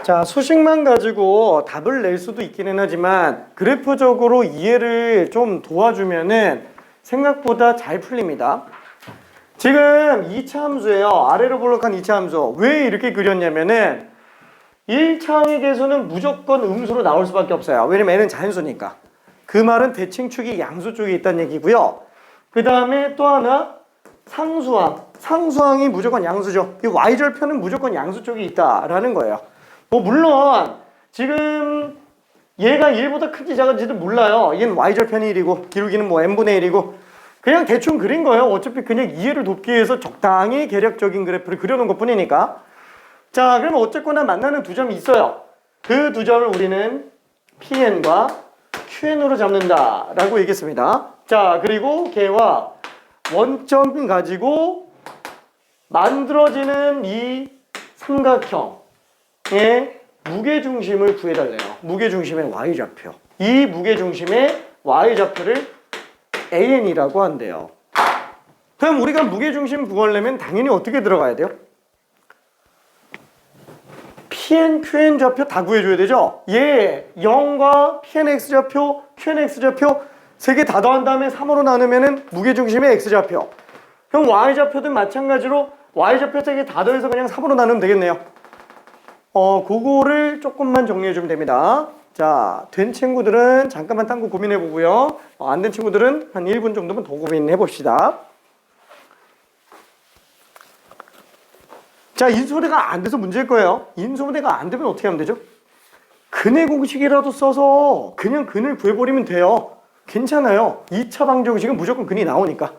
자, 수식만 가지고 답을 낼 수도 있기는 하지만 그래프적으로 이해를 좀 도와주면은 생각보다 잘 풀립니다. 지금 2차 함수예요. 아래로 볼록한 2차 함수. 왜 이렇게 그렸냐면은 1차항의 계수는 무조건 음수로 나올 수밖에 없어요. 왜냐면 n은 자연수니까. 그 말은 대칭축이 양수 쪽에 있다는 얘기고요. 그 다음에 또 하나 상수항. 상수항이 무조건 양수죠. 이 y절편은 무조건 양수 쪽에 있다라는 거예요. 뭐 물론 지금 얘가 1보다 큰지 작은지도 몰라요. 얘는 y절편이 1이고 기울기는 뭐 n분의 1이고 그냥 대충 그린 거예요. 어차피 그냥 이해를 돕기 위해서 적당히 계략적인 그래프를 그려놓은 것 뿐이니까. 자, 그러면 어쨌거나 만나는 두 점이 있어요. 그 두 점을 우리는 PN과 QN으로 잡는다라고 얘기했습니다. 자, 그리고 걔와 원점 가지고 만들어지는 이 삼각형의 무게중심을 구해달래요. 무게중심의 Y좌표. 이 무게중심의 Y좌표를 AN이라고 한대요. 그럼 우리가 무게중심 구하려면 당연히 어떻게 들어가야 돼요? PN, QN 좌표 다 구해줘야 되죠? 얘 0과 PNX 좌표, QNX 좌표 세 개 다 더한 다음에 3으로 나누면은 무게중심의 X좌표. 그럼 Y좌표도 마찬가지로 Y좌표 세 개 다 더해서 그냥 3으로 나누면 되겠네요. 그거를 조금만 정리해주면 됩니다. 자, 된 친구들은 잠깐만 딴 거 고민해보고요. 안 된 친구들은 한 1분 정도만 더 고민해봅시다. 자, 인수분해가 안 돼서 문제일 거예요. 인수분해가 안 되면 어떻게 하면 되죠? 근의 공식이라도 써서 그냥 근을 구해버리면 돼요. 괜찮아요. 2차 방정식은 무조건 근이 나오니까.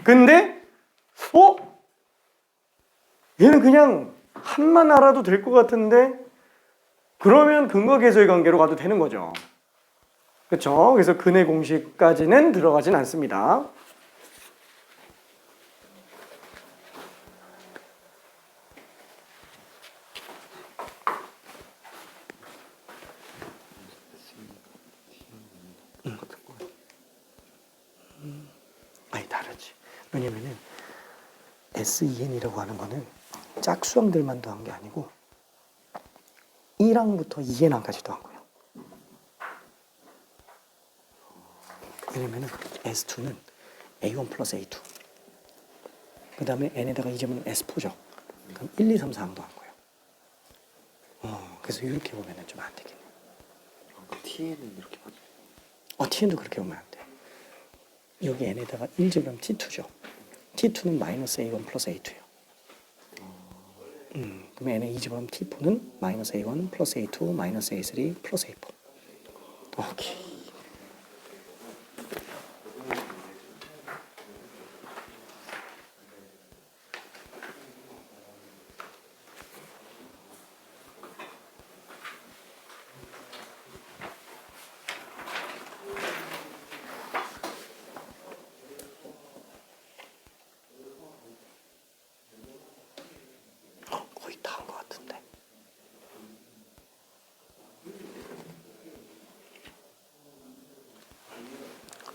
근데 얘는 그냥 한만 알아도 될 것 같은데 그러면 근과 계수의 관계로 가도 되는 거죠. 그렇죠? 그래서 근의 공식까지는 들어가진 않습니다. 아니 다르지. 왜냐면은 SEN이라고 하는 거는 짝수항들만 더한 게 아니고 1항부터 2n항까지 더한 거예요. 왜냐면은 S2는 A1 플러스 A2 그 다음에 n에다가 2점은 S4죠. 그럼 1, 2, 3, 4항 더한 거예요. 그래서 이렇게 보면은 좀 안 되겠네. TN은 이렇게 봐줘. TN도 그렇게 보면 안 돼. 여기 n에다가 1집으면 T2죠. T2는 마이너스 A1 플러스 A2예요. 그럼 n에 2집으면 T4는 마이너스 A1 플러스 A2 마이너스 A3 플러스 A4. 오케이. 거의 다 한 것 같은데.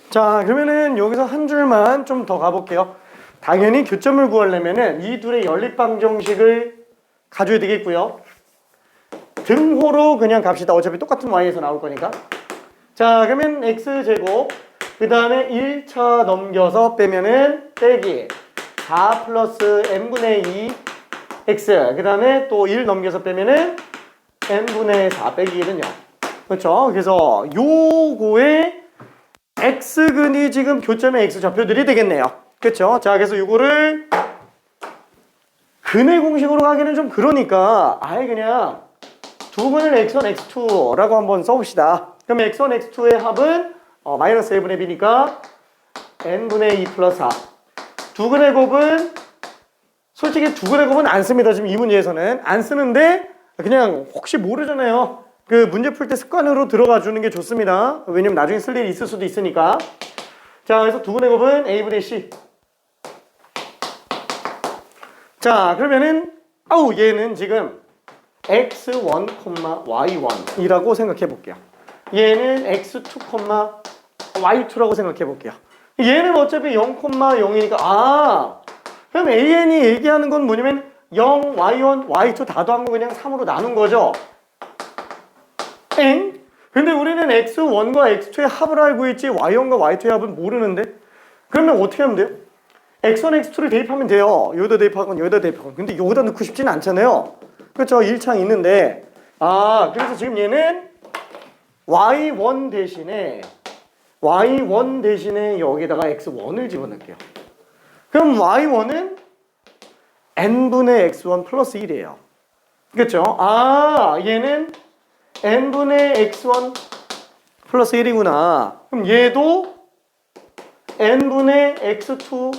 자, 그러면은 여기서 한 줄만 좀 더 가볼게요. 당연히 교점을 구하려면은 이 둘의 연립방정식을 가져야 되겠고요. 등호로 그냥 갑시다. 어차피 똑같은 y에서 나올 거니까. 자, 그러면 x제곱 그 다음에 1차 넘겨서 빼면은 빼기 4 플러스 n분의 2 x 그 다음에 또 1 넘겨서 빼면은 n분의 4 빼기 1은 0. 그렇죠? 그래서 요거의 x근이 지금 교점의 x좌표들이 되겠네요. 그렇죠? 자, 그래서 요거를 근의 공식으로 가기는 좀 그러니까 아예 그냥 두 근을 x1, x2라고 한번 써봅시다. 그럼 x1, x2의 합은 마이너스 1분의 b니까 n분의 2 플러스 4. 두 근의 곱은 솔직히 두 근의 곱은 안 씁니다. 지금 이 문제에서는 안 쓰는데 그냥 혹시 모르잖아요. 그 문제 풀 때 습관으로 들어가 주는 게 좋습니다. 왜냐면 나중에 쓸 일이 있을 수도 있으니까. 자, 그래서 두 근의 곱은 a분의 c. 자, 그러면은 얘는 지금 x1, y1이라고 생각해 볼게요. 얘는 x2, y2라고 생각해 볼게요. 얘는 어차피 0, 0이니까 그럼 AN이 얘기하는 건 뭐냐면 0, y1, y2 다 더한 거 그냥 3으로 나눈 거죠. 엥? 근데 우리는 x1과 x2의 합을 알고 있지 y1과 y2의 합은 모르는데? 그러면 어떻게 하면 돼요? x1, x2를 대입하면 돼요. 여기다 대입하건 여기다 대입하건. 근데 여기다 넣고 싶지는 않잖아요. 그렇죠? 1창 있는데. 아, 그래서 지금 얘는 y1 대신에 여기다가 x1을 집어넣을게요. 그럼 y1은 n분의 x1 플러스 1이에요. 그렇죠? 아, 얘는 n분의 x1 플러스 1이구나. 그럼 얘도 n분의 x2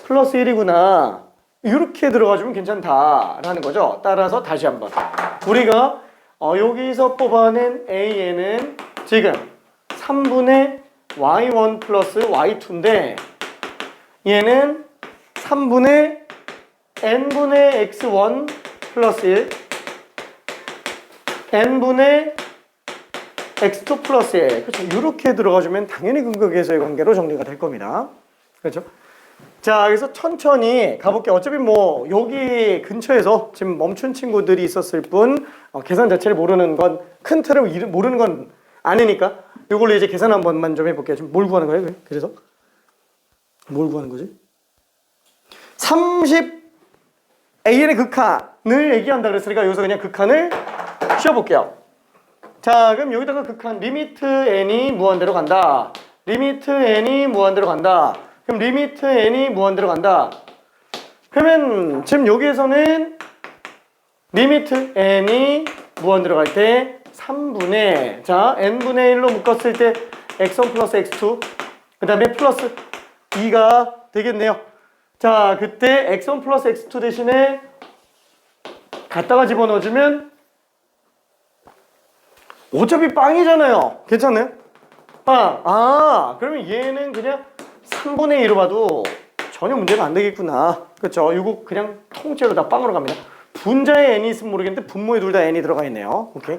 플러스 1이구나. 이렇게 들어가주면 괜찮다라는 거죠. 따라서 다시 한번 우리가 여기서 뽑아낸 AN은 지금 3분의 y1 플러스 y2인데 얘는 3분의 n분의 x1 플러스 1 n분의 x2 플러스 1 그렇죠. 이렇게 들어가주면 당연히 근거계수의 관계로 정리가 될 겁니다. 그렇죠? 자, 그래서 천천히 가볼게요. 어차피 뭐 여기 근처에서 지금 멈춘 친구들이 있었을 뿐 계산 자체를 모르는 건 큰 틀을 모르는 건 아니니까 이걸로 이제 계산 한 번만 좀 해볼게요. 지금 뭘 구하는 거예요? 그래서 뭘 구하는 거지? 30 AN의 극한을 얘기한다 그랬으니까 여기서 그냥 극한을 씌워볼게요. 자, 그럼 여기다가 극한 리미트 n이 무한대로 간다. 리미트 n이 무한대로 간다. 그럼 리미트 n이 무한대로 간다. 그러면 지금 여기에서는 리미트 n이 무한대로 갈 때 3분의 자 n분의 1로 묶었을 때 x1 플러스 x2 그 다음에 플러스 2가 되겠네요. 자, 그때 x1 플러스 x2 대신에 갖다가 집어넣어주면 어차피 빵이잖아요. 괜찮나요? 빵. 아, 그러면 얘는 그냥 3분의 2로 봐도 전혀 문제가 안 되겠구나. 그렇죠? 이거 그냥 통째로 다 빵으로 갑니다. 분자에 n이 있으면 모르겠는데 분모에 둘 다 n이 들어가 있네요. 오케이.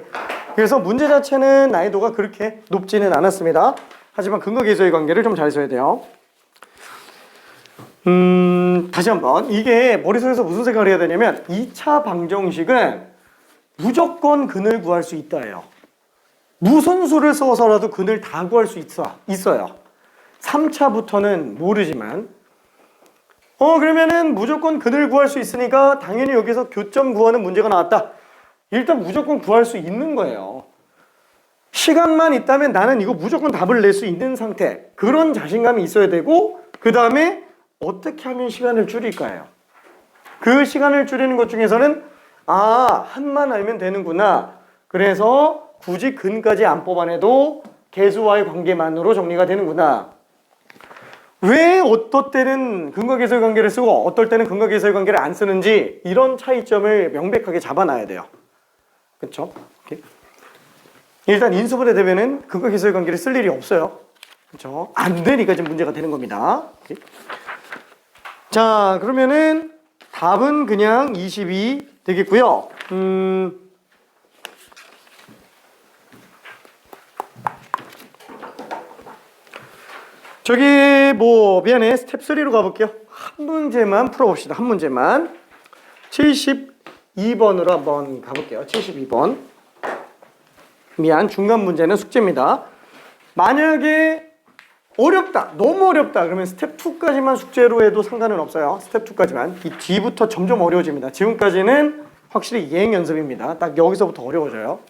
그래서 문제 자체는 난이도가 그렇게 높지는 않았습니다. 하지만 근거계수의 관계를 좀 잘 써야 돼요. 다시 한번 이게 머릿속에서 무슨 생각을 해야 되냐면 2차 방정식은 무조건 근을 구할 수 있다예요. 무슨 수를 써서라도 근을 다 구할 수 있어요. 3차부터는 모르지만 그러면은 무조건 근을 구할 수 있으니까 당연히 여기서 교점 구하는 문제가 나왔다. 일단 무조건 구할 수 있는 거예요. 시간만 있다면 나는 이거 무조건 답을 낼 수 있는 상태. 그런 자신감이 있어야 되고 그 다음에 어떻게 하면 시간을 줄일까요? 그 시간을 줄이는 것 중에서는 한만 알면 되는구나. 그래서 굳이 근까지 안 뽑아내도 계수와의 관계만으로 정리가 되는구나. 왜 어떨 때는 근거계수의 관계를 쓰고 어떨 때는 근거계수의 관계를 안 쓰는지 이런 차이점을 명백하게 잡아놔야 돼요. 그렇죠? 일단 인수분해 되면은 근거계수의 관계를 쓸 일이 없어요. 그렇죠? 안 되니까 지금 문제가 되는 겁니다. 자, 그러면은 답은 그냥 22 되겠고요. 저기 미안해. 스텝 3로 가볼게요. 한 문제만 풀어봅시다. 한 문제만. 72번으로 한번 가볼게요. 72번. 미안, 중간 문제는 숙제입니다. 만약에 어렵다, 너무 어렵다 그러면 스텝 2까지만 숙제로 해도 상관은 없어요. 스텝 2까지만. 이 뒤부터 점점 어려워집니다. 지금까지는 확실히 이행 연습입니다. 딱 여기서부터 어려워져요.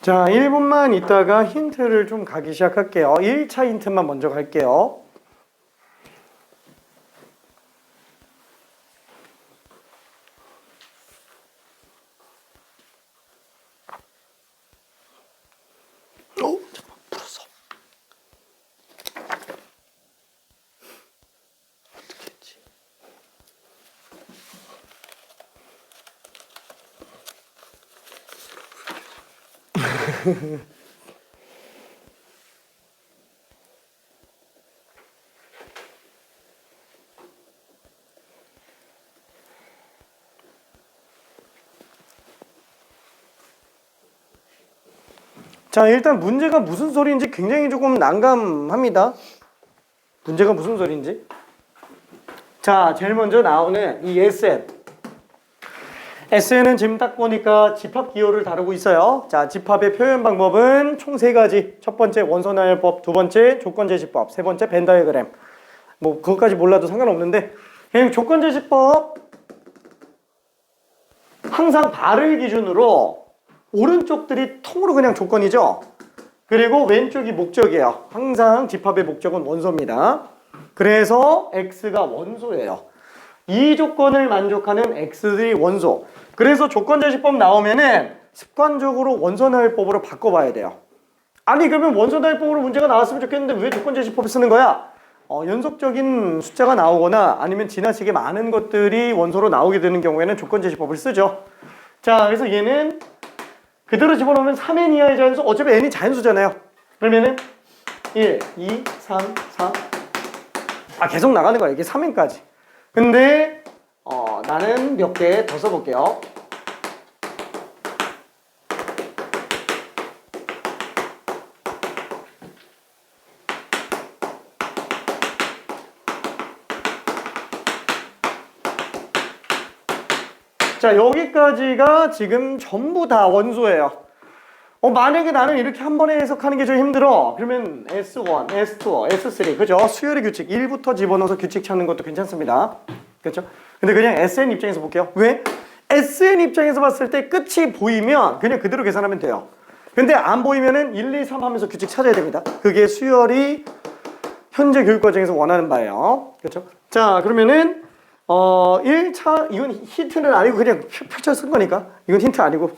자, 1분만 있다가 힌트를 좀 가기 시작할게요. 1차 힌트만 먼저 갈게요. 잠깐만 풀었어. 어떻게 했지? 자, 일단 문제가 무슨 소리인지 굉장히 조금 난감합니다. 문제가 무슨 소리인지. 자, 제일 먼저 나오는 이 SN. SN은 지금 딱 보니까 집합 기호를 다루고 있어요. 자, 집합의 표현 방법은 총 3가지. 첫 번째 원소나열법, 두 번째 조건제시법, 세 번째 벤 다이어그램. 뭐 그것까지 몰라도 상관없는데 그냥 조건제시법 항상 발을 기준으로 오른쪽들이 통으로 그냥 조건이죠. 그리고 왼쪽이 목적이에요. 항상 집합의 목적은 원소입니다. 그래서 X가 원소예요. 이 조건을 만족하는 X들이 원소. 그래서 조건제시법 나오면은 습관적으로 원소나열법으로 바꿔봐야 돼요. 아니 그러면 원소나열법으로 문제가 나왔으면 좋겠는데 왜 조건제시법을 쓰는 거야? 연속적인 숫자가 나오거나 아니면 지나치게 많은 것들이 원소로 나오게 되는 경우에는 조건제시법을 쓰죠. 자, 그래서 얘는 그대로 집어넣으면 3n 이하의 자연수, 어차피 n이 자연수잖아요. 그러면은 1, 2, 3, 4. 계속 나가는 거야. 이게 3n까지. 근데 나는 몇 개 더 써볼게요. 자, 여기까지가 지금 전부 다 원소예요. 만약에 나는 이렇게 한 번에 해석하는 게 좀 힘들어. 그러면 S1, S2, S3, 그죠? 수열의 규칙 1부터 집어넣어서 규칙 찾는 것도 괜찮습니다. 그렇죠? 근데 그냥 SN 입장에서 볼게요. 왜? SN 입장에서 봤을 때 끝이 보이면 그냥 그대로 계산하면 돼요. 근데 안 보이면은 1, 2, 3 하면서 규칙 찾아야 됩니다. 그게 수열이 현재 교육과정에서 원하는 바예요. 그렇죠? 자, 그러면은 1차, 이건 힌트는 아니고 그냥 펼쳐 쓴 거니까. 이건 힌트 아니고.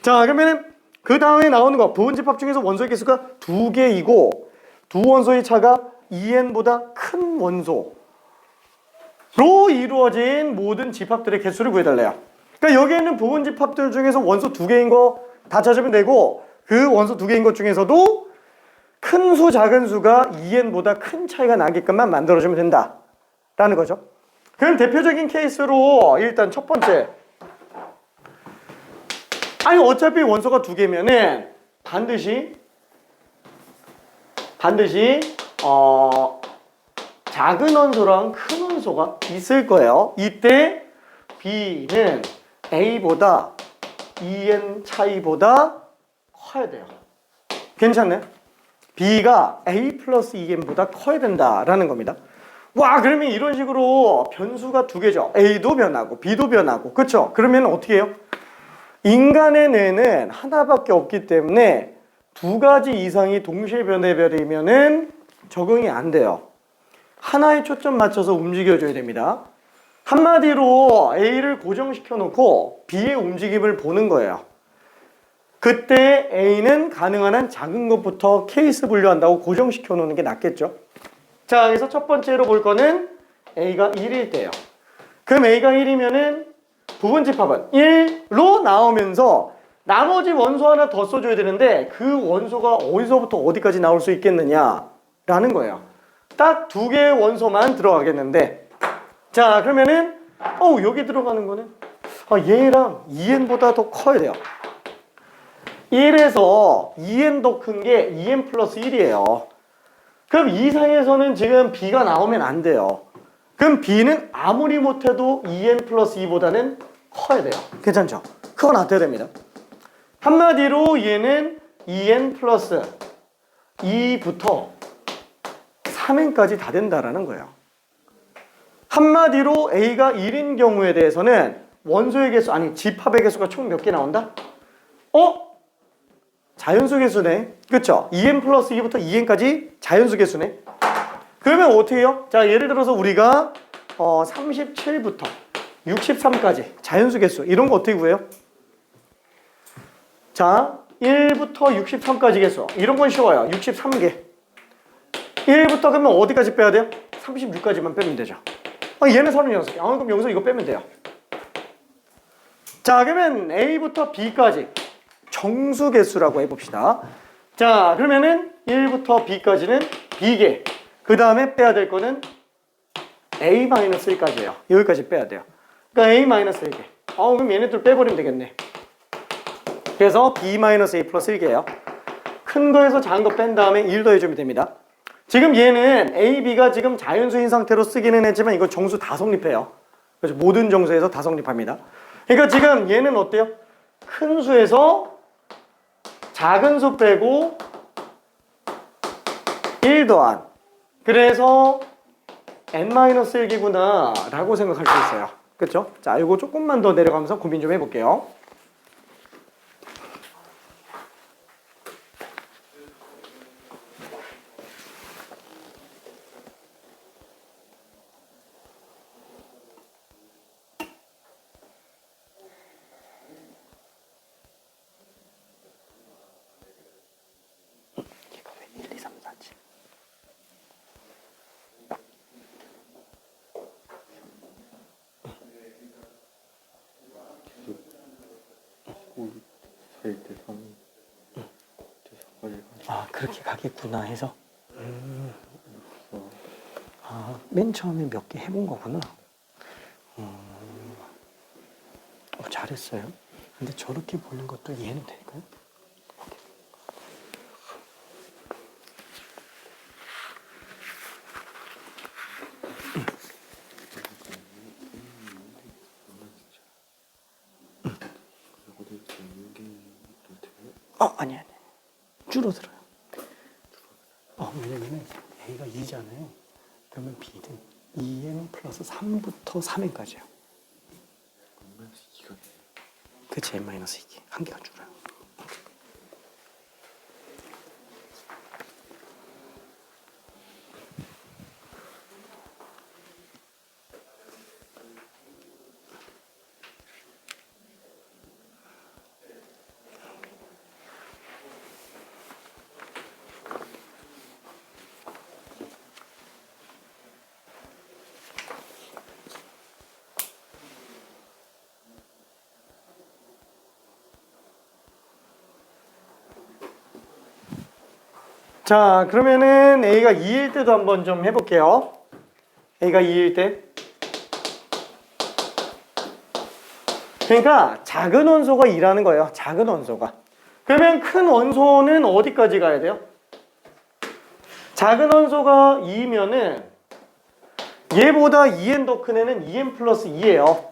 자, 그러면은 그 다음에 나오는 거. 부분집합 중에서 원소의 개수가 2개이고, 두 원소의 차가 2n보다 큰 원소로 이루어진 모든 집합들의 개수를 구해달래요. 그러니까 여기에 있는 부분집합들 중에서 원소 2개인 거 다 찾으면 되고, 그 원소 2개인 것 중에서도 큰 수, 작은 수가 2n보다 큰 차이가 나게끔만 만들어주면 된다. 라는 거죠. 그럼 대표적인 케이스로 일단 첫 번째. 아니 어차피 원소가 2개면은 반드시 작은 원소랑 큰 원소가 있을 거예요. 이때 B는 A보다 2n 차이보다 커야 돼요. 괜찮네? B가 A 플러스 2n보다 커야 된다라는 겁니다. 와, 그러면 이런 식으로 변수가 2개죠. A도 변하고 B도 변하고. 그렇죠? 그러면 어떻게 해요? 인간의 뇌는 하나밖에 없기 때문에 2가지 이상이 동시에 변해버리면은 적응이 안 돼요. 하나에 초점 맞춰서 움직여줘야 됩니다. 한마디로 A를 고정시켜 놓고 B의 움직임을 보는 거예요. 그때 A는 가능한 한 작은 것부터 케이스 분류한다고 고정시켜 놓는 게 낫겠죠. 자, 그래서 첫 번째로 볼 거는 A가 1일 때예요. 그럼 A가 1이면은 부분집합은 1로 나오면서 나머지 원소 하나 더 써줘야 되는데 그 원소가 어디서부터 어디까지 나올 수 있겠느냐라는 거예요. 딱 2개의 원소만 들어가겠는데, 자, 그러면은 여기 들어가는 거는 얘랑 2n보다 더 커야 돼요. 1에서 2n 더 큰 게 2n 플러스 1이에요. 그럼 이 사이에서는 지금 B가 나오면 안 돼요. 그럼 B는 아무리 못해도 2n 플러스 2보다는 커야 돼요. 괜찮죠? 크고 나타야 됩니다. 한마디로 얘는 2n 플러스 2부터 3n까지 다 된다라는 거예요. 한마디로 A가 1인 경우에 대해서는 원소의 개수, 아니 집합의 개수가 총 몇 개 나온다? 자연수 개수네. 그쵸? 2n 플러스 2부터 2n까지 자연수 개수네. 그러면 어떻게 해요? 자, 예를 들어서 우리가 37부터 63까지 자연수 개수 이런 거 어떻게 구해요? 자, 1부터 63까지 개수 이런 건 쉬워요. 63개. 1부터 그러면 어디까지 빼야 돼요? 36까지만 빼면 되죠. 얘는 36개. 그럼 여기서 이거 빼면 돼요. 자, 그러면 A부터 B까지 정수 개수라고 해봅시다. 자, 그러면은 1부터 B까지는 B개. 그 다음에 빼야 될 거는 A-1까지예요. 여기까지 빼야 돼요. 그러니까 A-1개. 그럼 얘네들 빼버리면 되겠네. 그래서 B-A 플러스 1개예요. 큰 거에서 작은 거 뺀 다음에 1 더해주면 됩니다. 지금 얘는 A, B가 지금 자연수인 상태로 쓰기는 했지만 이건 정수 다 성립해요. 그래서 모든 정수에서 다 성립합니다. 그러니까 지금 얘는 어때요? 큰 수에서 작은 수 빼고 1 더한. 그래서 n-1기구나 라고 생각할 수 있어요. 그렇죠? 자, 이거 조금만 더 내려가면서 고민 좀 해볼게요. 얘가 왜 1, 2, 3, 4지? 때 3, 그렇게 가겠구나 해서. 맨 처음에 몇 개 해본 거구나. 잘했어요. 근데 저렇게 보는 것도 이해는 될까요? 아니. 줄어들어요. 왜냐면 A가 2잖아요. 그러면 B는 2n 플러스 3부터 3n까지요. 그치, n-2개. 한 개가 줄어요. 자, 그러면은 A가 2일 때도 한번 좀 해볼게요. A가 2일 때. 그러니까 작은 원소가 2라는 거예요. 작은 원소가. 그러면 큰 원소는 어디까지 가야 돼요? 작은 원소가 2면은 얘보다 2n 더 큰 애는 2n 플러스 2예요.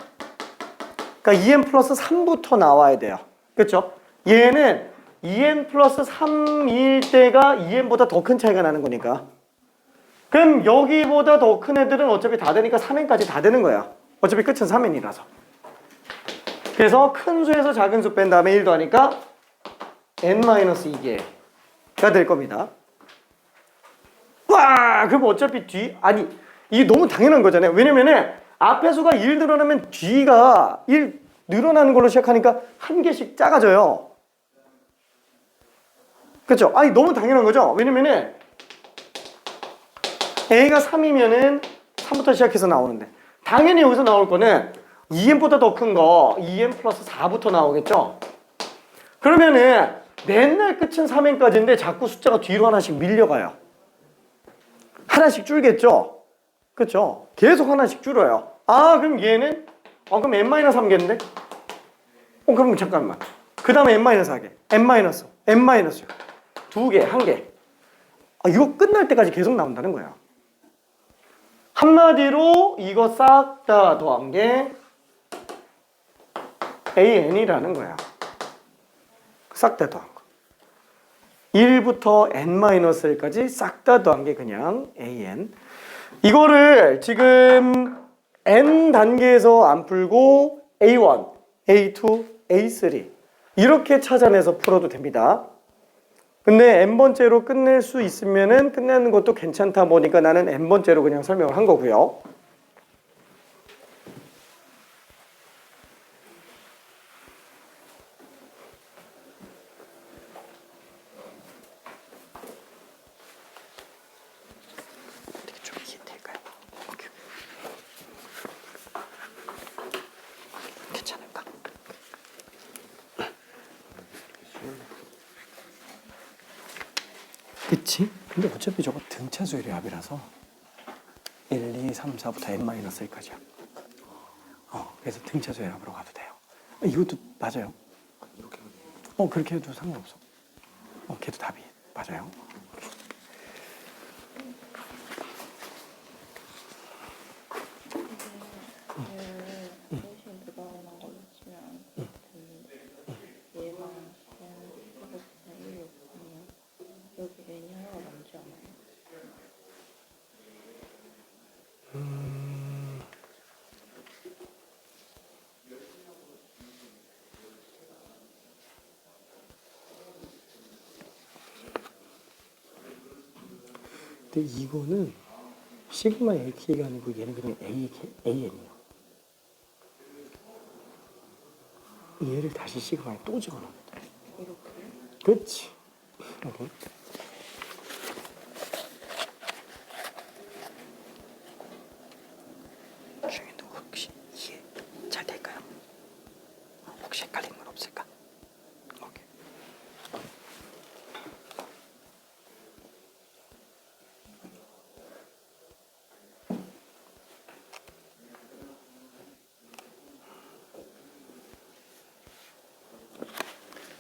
그러니까 2n 플러스 3부터 나와야 돼요. 그렇죠? 얘는 2n 플러스 3일 때가 2n보다 더 큰 차이가 나는 거니까. 그럼 여기보다 더 큰 애들은 어차피 다 되니까 3n까지 다 되는 거야. 어차피 끝은 3n이라서. 그래서 큰 수에서 작은 수 뺀 다음에 1 더하니까 n-2개가 될 겁니다. 와, 그럼 어차피 이게 너무 당연한 거잖아요. 왜냐면은 앞에 수가 1 늘어나면 뒤가 1 늘어나는 걸로 시작하니까 한 개씩 작아져요. 그렇죠? 너무 당연한 거죠? 왜냐면은 A가 3이면은 3부터 시작해서 나오는데 당연히 여기서 나올 거는 2n보다 더 큰 거 2n 플러스 4부터 나오겠죠? 그러면은 맨날 끝은 3n까지인데 자꾸 숫자가 뒤로 하나씩 밀려가요. 하나씩 줄겠죠? 그렇죠? 계속 하나씩 줄어요. 그럼 얘는 그럼 n-3개인데? 그럼 잠깐만. 그 다음에 n-4개, n-5, n-6 2개, 1개. 이거 끝날 때까지 계속 나온다는 거야. 한마디로 이거 싹 다 더한 게 AN이라는 거야. 싹 다 더한 거. 1부터 n-1까지 싹 다 더한 게 그냥 AN. 이거를 지금 n 단계에서 안 풀고 A1, A2, A3 이렇게 찾아내서 풀어도 됩니다. 근데 n번째로 끝낼 수 있으면은 끝내는 것도 괜찮다 보니까 나는 n번째로 그냥 설명을 한 거고요. 좀 이해될까요? 오케이. 괜찮을까? 그치? 근데 어차피 저거 등차 수열의 합이라서 1, 2, 3, 4부터 n-1까지야. 그래서 등차 수열의 합으로 가도 돼요. 이것도 맞아요. 이렇게 그렇게 해도 상관없어. 걔도 답이 맞아요. 여기 n이 하나가 남지 않아요? 근데 이거는 시그마 AK가 아니고 얘는 그냥 AN이에요. 얘를 다시 시그마에 또 집어넣으면 돼. 이렇게? 그렇지. 중인도 혹시 이해 잘 될까요? 혹시 헷갈리는 건 없을까? 오케이.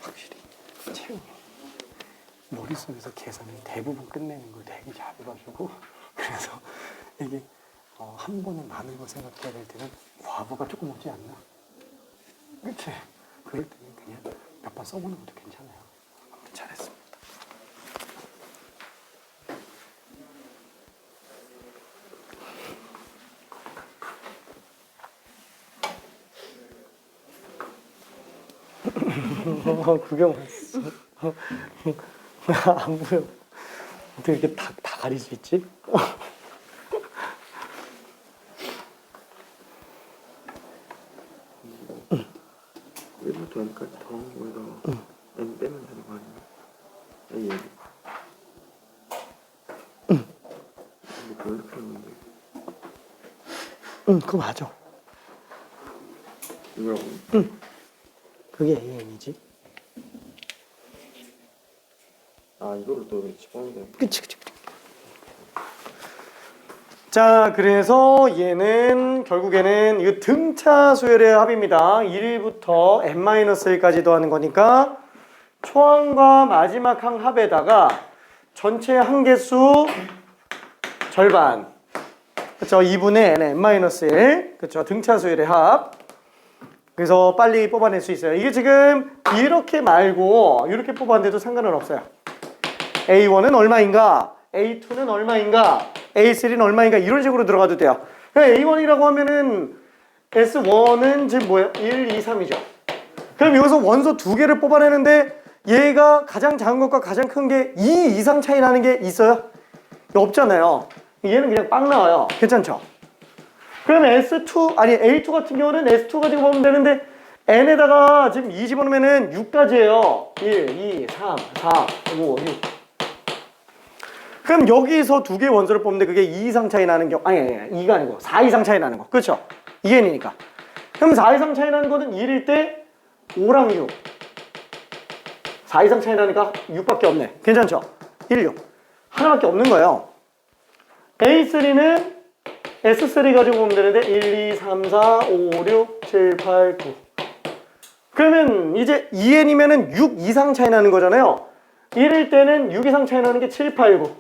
확실히 채용이 머릿속에서 계산을 대부분 끝내는 걸 되게 잘해가지고 그래서 이게 한 번에 많은 걸 생각해야 될 때는 과부가 조금 없지 않나? 그치? 그럴 때는 그냥 몇 번 써보는 것도 괜찮아요. 아무튼 잘했습니다. 구경 왔어. 안 보여. 어떻게 이렇게 다 가릴 수 있지? 일부터 n까지 더한 거에다가 n 빼면 되는 거 아니야? 근데 또 이렇게 했는데 그거 맞아. 이거라고? 그게 AN이지. 이거를 또 이렇게 집어넣으면 돼. 그치. 자, 그래서 얘는 결국에는 이 등차 수열의 합입니다. 1부터 n-1까지 더하는 거니까 초항과 마지막 항 합에다가 전체 항계수 절반. 그쵸? 2분의 n-1. 그쵸? 등차 수열의 합. 그래서 빨리 뽑아낼 수 있어요. 이게 지금 이렇게 말고 이렇게 뽑았는데도 상관은 없어요. A1은 얼마인가? A2는 얼마인가? A3는 얼마인가? 이런 식으로 들어가도 돼요. A1이라고 하면은 S1은 지금 뭐예요? 1, 2, 3이죠. 그럼 여기서 원소 두 개를 뽑아내는데 얘가 가장 작은 것과 가장 큰 게 2 이상 차이 나는 게 있어요? 없잖아요. 얘는 그냥 빵 나와요. 괜찮죠? 그러면 A2 같은 경우는 S2 가지고 보면 되는데 N에다가 지금 2 집어넣으면은 6까지예요. 1, 2, 3, 4, 5, 6. 그럼 여기서 두 개의 원소를 뽑는데 그게 2 이상 차이 나는 경우, 아니, 2가 아니고 4 이상 차이 나는 거. 그렇죠? 2n이니까. 그럼 4 이상 차이 나는 거는 1일 때 5랑 6. 4 이상 차이 나니까 6밖에 없네. 괜찮죠? 1, 6. 하나밖에 없는 거예요. A3는 S3 가지고 보면 되는데 1, 2, 3, 4, 5, 6, 7, 8, 9. 그러면 이제 2n이면은 6 이상 차이 나는 거잖아요. 1일 때는 6 이상 차이 나는 게 7, 8, 9.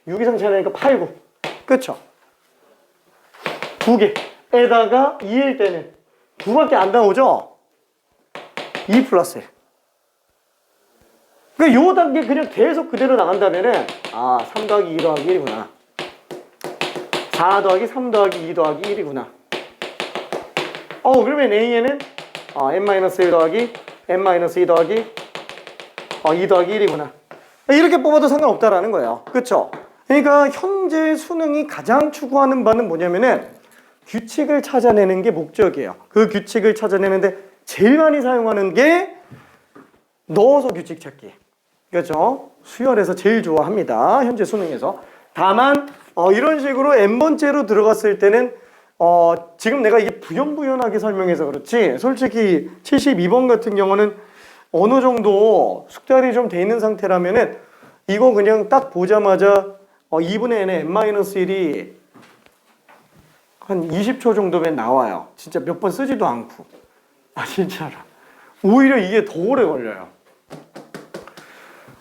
6 이상 차이 나니까 8, 9. 그쵸? 두 개에다가 2일 때는 두 밖에 안 나오죠? 2 플러스 1. 그러니까 요 단계 그냥 계속 그대로 나간다면은 3 더하기 2 더하기 1이구나. 4 더하기 3 더하기 2 더하기 1이구나. 그러면 A에는 n-1 더하기 n-2 더하기 2 더하기 1이구나. 이렇게 뽑아도 상관없다라는 거예요. 그렇죠? 그러니까 현재 수능이 가장 추구하는 바는 뭐냐면은 규칙을 찾아내는 게 목적이에요. 그 규칙을 찾아내는데 제일 많이 사용하는 게 넣어서 규칙 찾기. 그렇죠? 수열에서 제일 좋아합니다. 현재 수능에서. 다만 이런 식으로 n번째로 들어갔을 때는 지금 내가 이게 부연부연하게 설명해서 그렇지 솔직히 72번 같은 경우는 어느 정도 숙달이 좀 돼 있는 상태라면은 이거 그냥 딱 보자마자 2분의 n의 n-1이 한 20초 정도면 나와요. 진짜 몇 번 쓰지도 않고. 진짜로. 오히려 이게 더 오래 걸려요.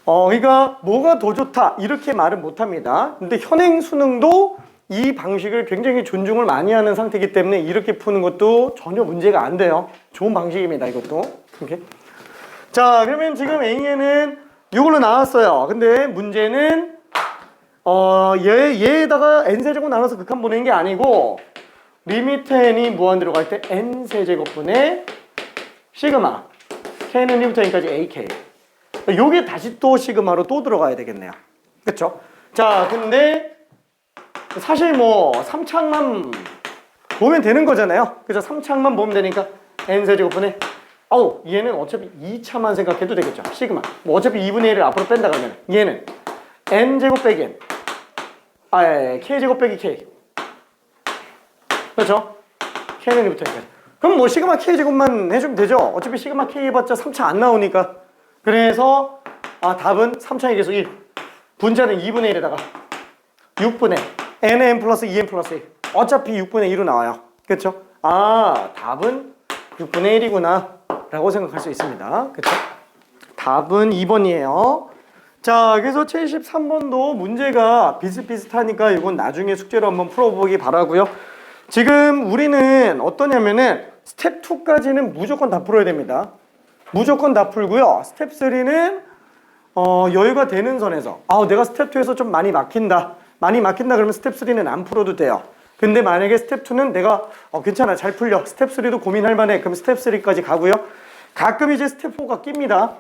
그러니까 뭐가 더 좋다 이렇게 말은 못합니다. 근데 현행 수능도 이 방식을 굉장히 존중을 많이 하는 상태이기 때문에 이렇게 푸는 것도 전혀 문제가 안 돼요. 좋은 방식입니다. 이것도. 이렇게. 자, 그러면 지금 A에는 이걸로 나왔어요. 근데 문제는 얘에다가 n세제곱 나눠서 극한 보내는 게 아니고 리미트 n이 무한대로 갈 때 n세제곱분의 시그마 k는 1부터 n까지 ak 요게 다시 또 시그마로 또 들어가야 되겠네요. 그쵸? 자, 근데 사실 뭐 3창만 보면 되는 거잖아요. 그죠? 3창만 보면 되니까 n세제곱분의 얘는 어차피 2차만 생각해도 되겠죠. 시그마. 뭐 어차피 2분의 1을 앞으로 뺀다 그러면 얘는 n제곱 빼기 n. k제곱 빼기 k. 그렇죠? k는 1부터 n까지. 그럼 뭐 시그마 k제곱만 해주면 되죠. 어차피 시그마 k 해봤자 3차 안 나오니까. 그래서 답은 3차의 계수 1. 분자는 2분의 1에다가 6분의 nn 플러스 2n 플러스 1. 어차피 6분의 1로 나와요. 그렇죠? 답은 6분의 1이구나 라고 생각할 수 있습니다. 그렇죠? 답은 2번이에요. 자, 그래서 73번도 문제가 비슷비슷하니까 이건 나중에 숙제로 한번 풀어보기 바라고요. 지금 우리는 어떠냐면은 스텝 2까지는 무조건 다 풀어야 됩니다. 무조건 다 풀고요. 스텝 3는 여유가 되는 선에서 내가 스텝 2에서 좀 많이 막힌다 그러면 스텝 3는 안 풀어도 돼요. 근데 만약에 스텝 2는 내가 괜찮아 잘 풀려 스텝 3도 고민할 만해 그럼 스텝 3까지 가고요. 가끔 이제 스텝 4가 낍니다.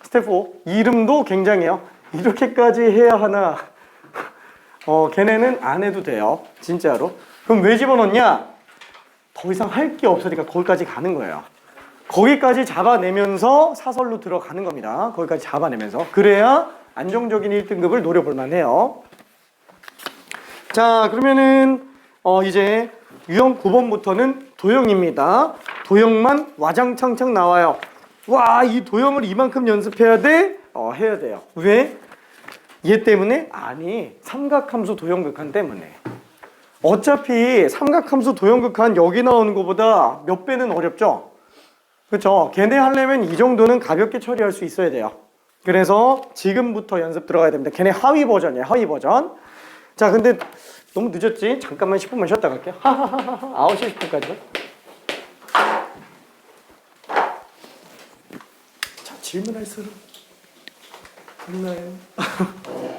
스텝 4 이름도 굉장해요. 이렇게까지 해야 하나 걔네는 안 해도 돼요. 진짜로. 그럼 왜 집어넣냐? 더 이상 할 게 없으니까 거기까지 가는 거예요. 거기까지 잡아내면서 사설로 들어가는 겁니다. 거기까지 잡아내면서 그래야 안정적인 1등급을 노려볼 만해요. 자, 그러면은 이제 유형 9번부터는 도형입니다. 도형만 와장창창 나와요. 와, 이 도형을 이만큼 연습해야 돼? 해야 돼요. 왜? 얘 때문에? 아니, 삼각함수 도형극한 때문에. 어차피 삼각함수 도형극한 여기 나오는 것보다 몇 배는 어렵죠? 그렇죠? 걔네 하려면 이 정도는 가볍게 처리할 수 있어야 돼요. 그래서 지금부터 연습 들어가야 됩니다. 걔네 하위 버전이에요. 하위 버전. 자, 근데 너무 늦었지? 잠깐만 10분만 쉬었다 갈게요. 9시 10분까지. 자, 질문할 사람 없나요?